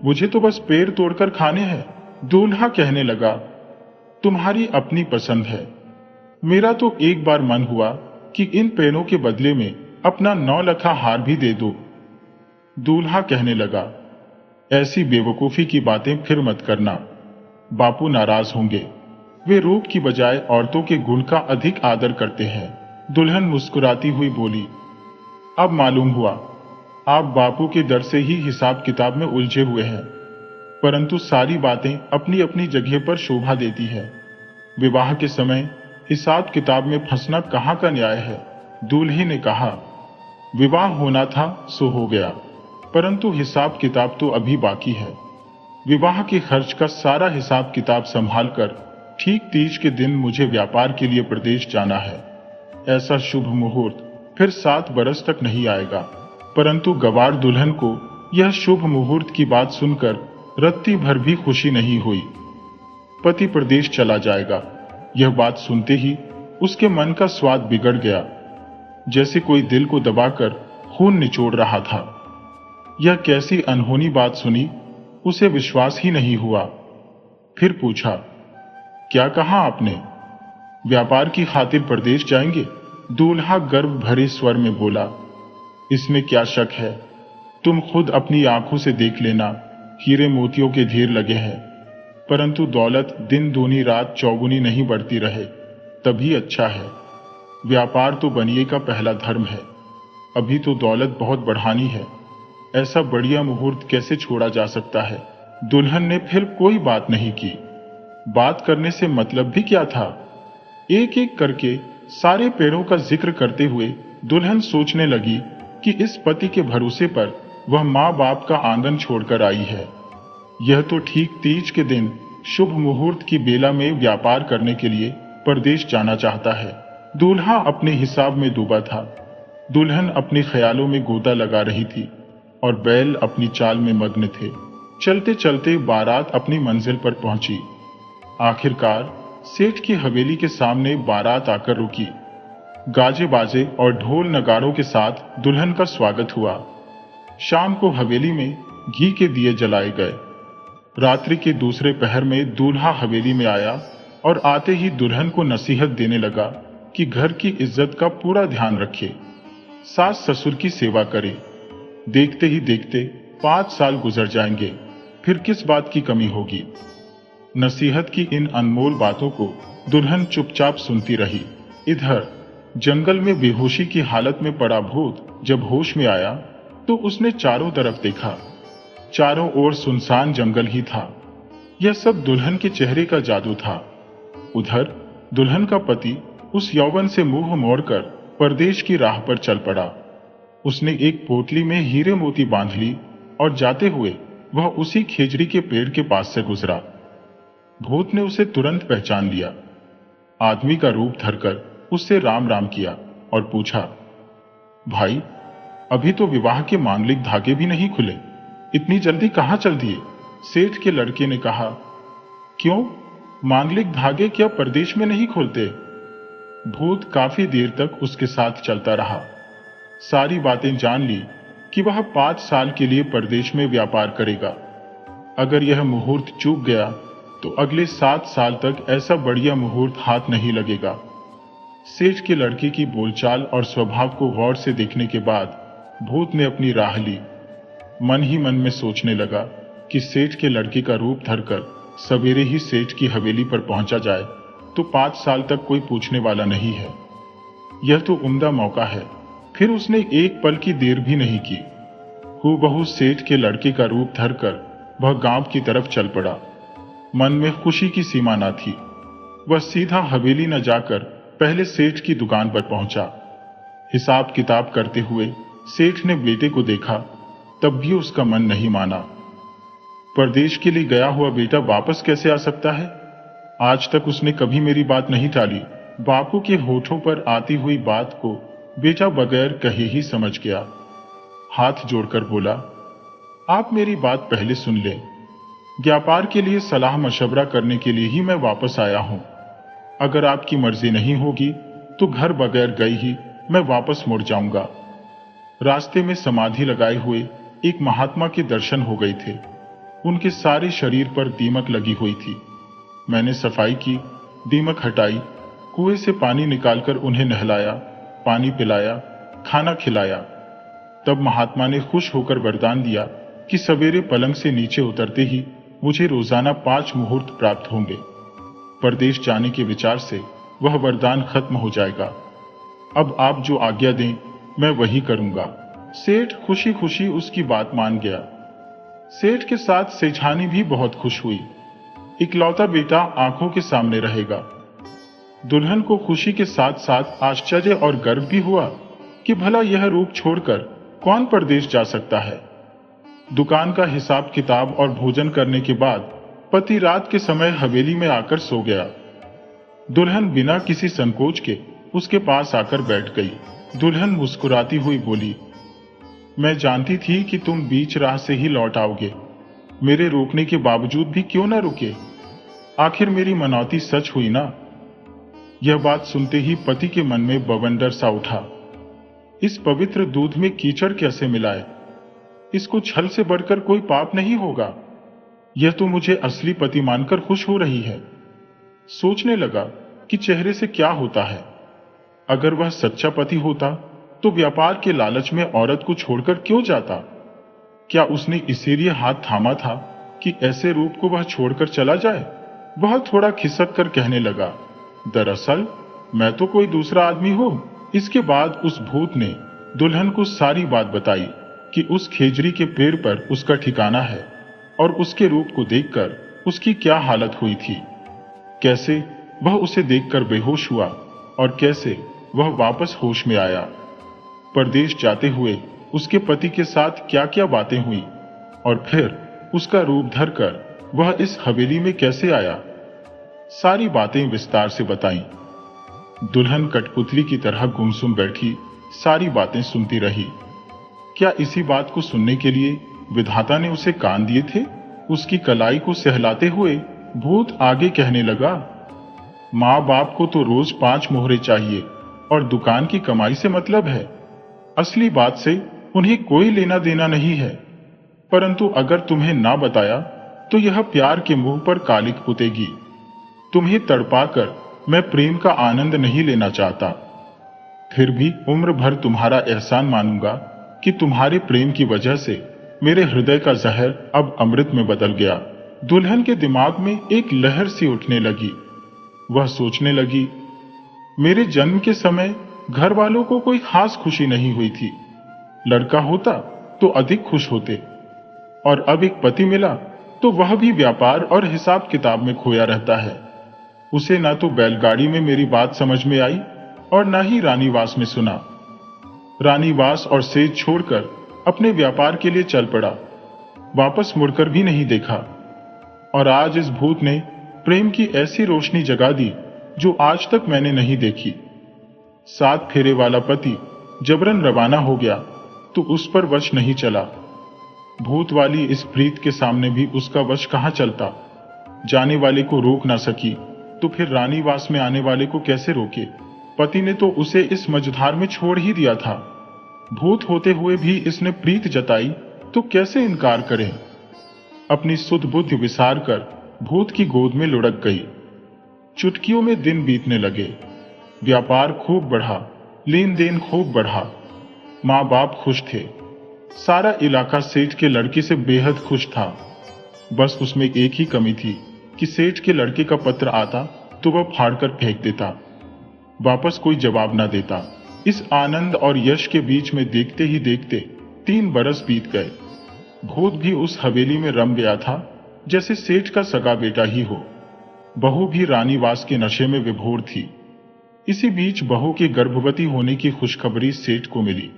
[SPEAKER 1] मुझे तो बस पेड़ तोड़कर खाने हैं। दूल्हा कहने लगा, तुम्हारी अपनी पसंद है। मेरा तो एक बार मन हुआ कि इन पेड़ों के बदले में अपना 9 लखा हार भी दे दो। दूल्हा कहने लगा, ऐसी बेवकूफी की बातें फिर मत करना, बापू नाराज होंगे। वे रूप की बजाय औरतों के गुण का अधिक आदर करते हैं। दुल्हन मुस्कुराती हुई बोली, अब मालूम हुआ, आप बापू के डर से ही हिसाब किताब में उलझे हुए हैं, परंतु सारी बातें अपनी अपनी जगह पर शोभा देती है। विवाह के समय हिसाब किताब में फंसना कहाँ का न्याय है। दूल्हे ने कहा, विवाह होना था सो हो गया, परंतु हिसाब किताब तो अभी बाकी है। विवाह के खर्च का सारा हिसाब किताब संभाल कर ठीक तीज के दिन मुझे व्यापार के लिए प्रदेश जाना है। ऐसा शुभ मुहूर्त फिर 7 बरस तक नहीं आएगा। परंतु गवार दुल्हन को यह शुभ मुहूर्त की बात सुनकर रत्ती भर भी खुशी नहीं हुई। पति प्रदेश चला जाएगा, यह बात सुनते ही उसके मन का स्वाद बिगड़ गया, जैसे कोई दिल को दबाकर खून निचोड़ रहा था। यह कैसी अनहोनी बात सुनी, उसे विश्वास ही नहीं हुआ। फिर पूछा, क्या कहा आपने? व्यापार की खातिर प्रदेश जाएंगे? दूल्हा गर्व भरे स्वर में बोला, इसमें क्या शक है, तुम खुद अपनी आंखों से देख लेना, हीरे मोतियों के ढेर लगे हैं, परंतु दौलत दिन दूनी रात चौगुनी नहीं बढ़ती रहे तभी अच्छा है। व्यापार तो बनिए का पहला धर्म है, अभी तो दौलत बहुत बढ़ानी है, ऐसा बढ़िया मुहूर्त कैसे छोड़ा जा सकता है। दुल्हन ने फिर कोई बात नहीं की। बात करने से मतलब भी क्या था? एक एक करके सारे पेड़ों का जिक्र करते हुए दुल्हन सोचने लगी कि इस पति के भरोसे पर वह माँ बाप का आंगन छोड़कर आई है। यह तो ठीक तीज के दिन शुभ मुहूर्त की बेला में व्यापार करने के लिए प्रदेश जाना चाहता है। दूल्हा अपने हिसाब में डूबा था, दुल्हन अपने ख्यालों में गोता लगा रही थी और बैल अपनी चाल में मग्न थे। चलते चलते बारात अपनी मंजिल पर पहुंची। आखिरकार सेठ की हवेली के सामने बारात आकर रुकी। गाजे बाजे और ढोल नगाड़ों के साथ दुल्हन का स्वागत हुआ। शाम को हवेली में घी के दिए जलाए गए। रात्रि के दूसरे पहर में दूल्हा हवेली में आया और आते ही दुल्हन को नसीहत देने लगा कि घर की इज्जत का पूरा ध्यान रखे, सास ससुर की सेवा करे। देखते ही देखते 5 साल गुजर जाएंगे, फिर किस बात की कमी होगी। नसीहत की इन अनमोल बातों को दुल्हन चुपचाप सुनती रही। इधर जंगल में बेहोशी की हालत में पड़ा भूत जब होश में आया तो उसने चारों तरफ देखा। चारों ओर सुनसान जंगल ही था। यह सब दुल्हन के चेहरे का जादू था। उधर दुल्हन का पति उस यौवन से मुंह मोड़कर परदेश की राह पर चल पड़ा। उसने एक पोटली में हीरे मोती बांध ली और जाते हुए वह उसी खेजड़ी के पेड़ के पास से गुजरा। भूत ने उसे तुरंत पहचान लिया। आदमी का रूप धरकर उससे राम राम किया और पूछा, भाई, अभी तो विवाह के मांगलिक धागे भी नहीं खुले, इतनी जल्दी कहां चल दिए? सेठ के लड़के ने कहा, क्यों, मांगलिक धागे क्या परदेश में नहीं खोलते? भूत काफी देर तक उसके साथ चलता रहा। सारी बातें जान ली कि वह 5 साल के लिए परदेश में व्यापार करेगा। अगर यह मुहूर्त चूक गया तो अगले 7 साल तक ऐसा बढ़िया मुहूर्त हाथ नहीं लगेगा। सेठ के लड़के की बोलचाल और स्वभाव को गौर से देखने के बाद भूत ने अपनी राह ली। मन ही मन में सोचने लगा कि सेठ के लड़के का रूप धरकर सवेरे ही सेठ की हवेली पर पहुंचा जाए तो 5 साल तक कोई पूछने वाला नहीं है। यह तो उम्दा मौका है। फिर उसने एक पल की देर भी नहीं की। हूबहू सेठ के लड़के का रूप धरकर वह गांव की तरफ चल पड़ा। मन में खुशी की सीमा न थी। वह सीधा हवेली न जाकर पहले सेठ की दुकान पर पहुंचा। हिसाब किताब करते हुए सेठ ने बेटे को देखा, तब भी उसका मन नहीं माना। परदेश के लिए गया हुआ बेटा वापस कैसे आ सकता है? आज तक उसने कभी मेरी बात नहीं टाली। बापू के होठों पर आती हुई बात को बेटा बगैर कहे ही समझ गया। हाथ जोड़कर बोला, आप मेरी बात पहले सुन लें। व्यापार के लिए सलाह मशवरा करने के लिए ही मैं वापस आया हूं। अगर आपकी मर्जी नहीं होगी तो घर बगैर गई ही मैं वापस मुड़ जाऊंगा। रास्ते में समाधि लगाए हुए एक महात्मा के दर्शन हो गए थे। उनके सारे शरीर पर दीमक लगी हुई थी। मैंने सफाई की, दीमक हटाई, कुएं से पानी निकालकर उन्हें नहलाया, पानी पिलाया, खाना खिलाया। तब महात्मा ने खुश होकर वरदान दिया कि सवेरे पलंग से नीचे उतरते ही मुझे रोजाना 5 मुहूर्त प्राप्त होंगे। परदेश जाने के विचार से वह वरदान खत्म हो जाएगा। अब आप जो आज्ञा दें मैं वही करूंगा। सेठ खुशी खुशी उसकी बात मान गया। सेठ के साथ सेठानी भी बहुत खुश हुई। इकलौता बेटा आंखों के सामने रहेगा। दुल्हन को खुशी के साथ साथ आश्चर्य और गर्व भी हुआ कि भला यह रूप छोड़कर कौन परदेश जा सकता है। दुकान का हिसाब किताब और भोजन करने के बाद पति रात के समय हवेली में आकर सो गया। दुल्हन बिना किसी संकोच के उसके पास आकर बैठ गई। दुल्हन मुस्कुराती हुई बोली, मैं जानती थी कि तुम बीच राह से ही लौट आओगे। मेरे रोकने के बावजूद भी क्यों ना रुके? आखिर मेरी मनौती सच हुई ना? यह बात सुनते ही पति के मन में बवंडर सा उठा। इस पवित्र दूध में कीचड़ कैसे मिलाए? इसको छल से बढ़कर कोई पाप नहीं होगा। यह तो मुझे असली पति मानकर खुश हो रही है। सोचने लगा कि चेहरे से क्या होता है। अगर वह सच्चा पति होता तो व्यापार के लालच में औरत को छोड़कर क्यों जाता? क्या उसने इसीलिए हाथ थामा था कि ऐसे रूप को वह छोड़कर चला जाए? वह थोड़ा खिसक कर कहने लगा, दरअसल मैं तो कोई दूसरा आदमी हूं। इसके बाद उस भूत ने दुल्हन को सारी बात बताई कि उस खेजड़ी के पेड़ पर उसका ठिकाना है और उसके रूप को देखकर उसकी क्या हालत हुई थी। कैसे वह उसे देखकर बेहोश हुआ और कैसे वह वापस होश में आया। परदेश जाते हुए उसके पति के साथ क्या क्या बातें हुई और फिर उसका रूप धरकर वह इस हवेली में कैसे आया। सारी बातें विस्तार से बताईं। दुल्हन कठपुतली की तरह गुमसुम बैठी सारी बातें सुनती रही। क्या इसी बात को सुनने के लिए विधाता ने उसे कान दिए थे? उसकी कलाई को सहलाते हुए भूत आगे कहने लगा, माँ बाप को तो रोज 5 मोहरे चाहिए और दुकान की कमाई से मतलब है। असली बात से उन्हें कोई लेना देना नहीं है, परंतु अगर तुम्हें ना बताया तो यह प्यार के मुंह पर कालिक पुतेगी। तुम्हें तड़पाकर मैं प्रेम का आनंद नहीं लेना चाहता। फिर भी उम्र भर तुम्हारा एहसान मानूंगा कि तुम्हारे प्रेम की वजह से मेरे हृदय का जहर अब अमृत में बदल गया। दुल्हन के दिमाग में एक लहर सी उठने लगी। वह सोचने लगी, मेरे जन्म के समय घर वालों को कोई खास खुशी नहीं हुई थी। लड़का होता तो अधिक खुश होते, और अब एक पति मिला तो वह भी व्यापार और हिसाब किताब में खोया रहता है। उसे ना तो बैलगाड़ी में मेरी बात समझ में आई और ना ही रानीवास में सुना। रानीवास और सेज छोड़कर अपने व्यापार के लिए चल पड़ा। वापस मुड़कर भी नहीं देखा। और आज इस भूत ने प्रेम की ऐसी रोशनी जगा दी जो आज तक मैंने नहीं देखी। 7 फेरे वाला पति जबरन रवाना हो गया तो उस पर वश नहीं चला। भूत वाली इस प्रीत के सामने भी उसका वश कहां चलता। जाने वाले को रोक ना सकी तो फिर रानीवास में आने वाले को कैसे रोके। पति ने तो उसे इस मझधार में छोड़ ही दिया था। भूत होते हुए भी इसने प्रीत जताई तो कैसे इनकार करें। अपनी सुध बुद्धि विसार कर भूत की गोद में लुढ़क गई। चुटकियों में दिन बीतने लगे। व्यापार खूब बढ़ा, लेन देन खूब बढ़ा। माँ बाप खुश थे। सारा इलाका सेठ के लड़के से बेहद खुश था। बस उसमें एक ही कमी थी कि सेठ के लड़के का पत्र आता तो वह फाड़कर फेंक देता, वापस कोई जवाब न देता। इस आनंद और यश के बीच में देखते ही देखते 3 बरस बीत गए। भूत भी उस हवेली में रम गया था जैसे सेठ का सगा बेटा ही हो। बहू भी रानीवास के नशे में विभोर थी। इसी बीच बहू के गर्भवती होने की खुशखबरी सेठ को मिली।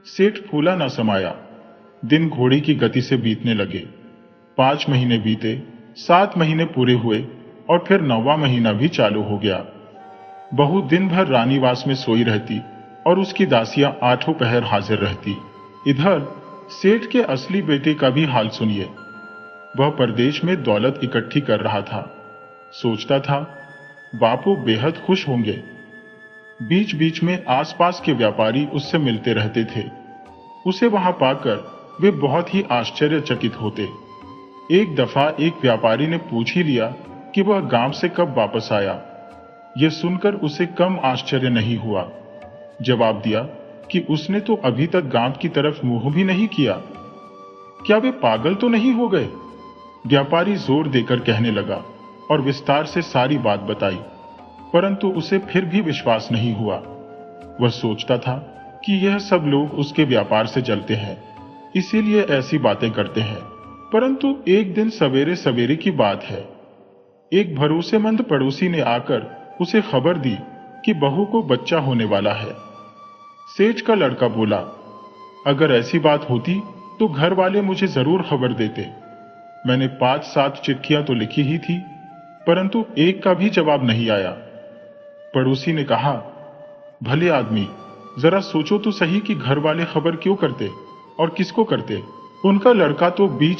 [SPEAKER 1] सेठ फूला न समाया। दिन घोड़े की गति से बीतने लगे। 5 महीने बीते, 7 महीने पूरे हुए और फिर 9वां महीना भी चालू हो गया। बहू दिन भर रानीवास में सोई रहती और उसकी दासियां 8 पहर हाजिर रहती। इधर सेठ के असली बेटे का भी हाल सुनिए। वह परदेश में दौलत इकट्ठी कर रहा था। सोचता था बापू बेहद खुश होंगे। बीच बीच में आसपास के व्यापारी उससे मिलते रहते थे। उसे वहां पाकर वे बहुत ही आश्चर्यचकित होते। एक दफा एक व्यापारी ने पूछ ही लिया कि वह गांव से कब वापस आया। यह सुनकर उसे कम आश्चर्य नहीं हुआ। जवाब दिया कि उसने तो अभी तक गांव की तरफ मुंह भी नहीं किया। क्या वे पागल तो नहीं हो गए? व्यापारी जोर देकर कहने लगा और विस्तार से सारी बात बताई, परंतु उसे फिर भी विश्वास नहीं हुआ। वह सोचता था कि यह सब लोग उसके व्यापार से जलते हैं, इसीलिए ऐसी बातें करते हैं। परंतु एक दिन सवेरे सवेरे की बात है, एक भरोसेमंद पड़ोसी ने आकर उसे खबर दी कि बहू को बच्चा होने वाला है। सेठ का लड़का बोला, अगर ऐसी बात होती तो घर वाले मुझे जरूर खबर देते। मैंने 5-7 चिट्ठियां तो लिखी ही थी, परंतु एक का भी जवाब नहीं आया। पड़ोसी ने कहा, भले आदमी, जरा सोचो तो सही कि घर वाले खबर क्यों करते और किसको करते। उनका लड़का तो बीच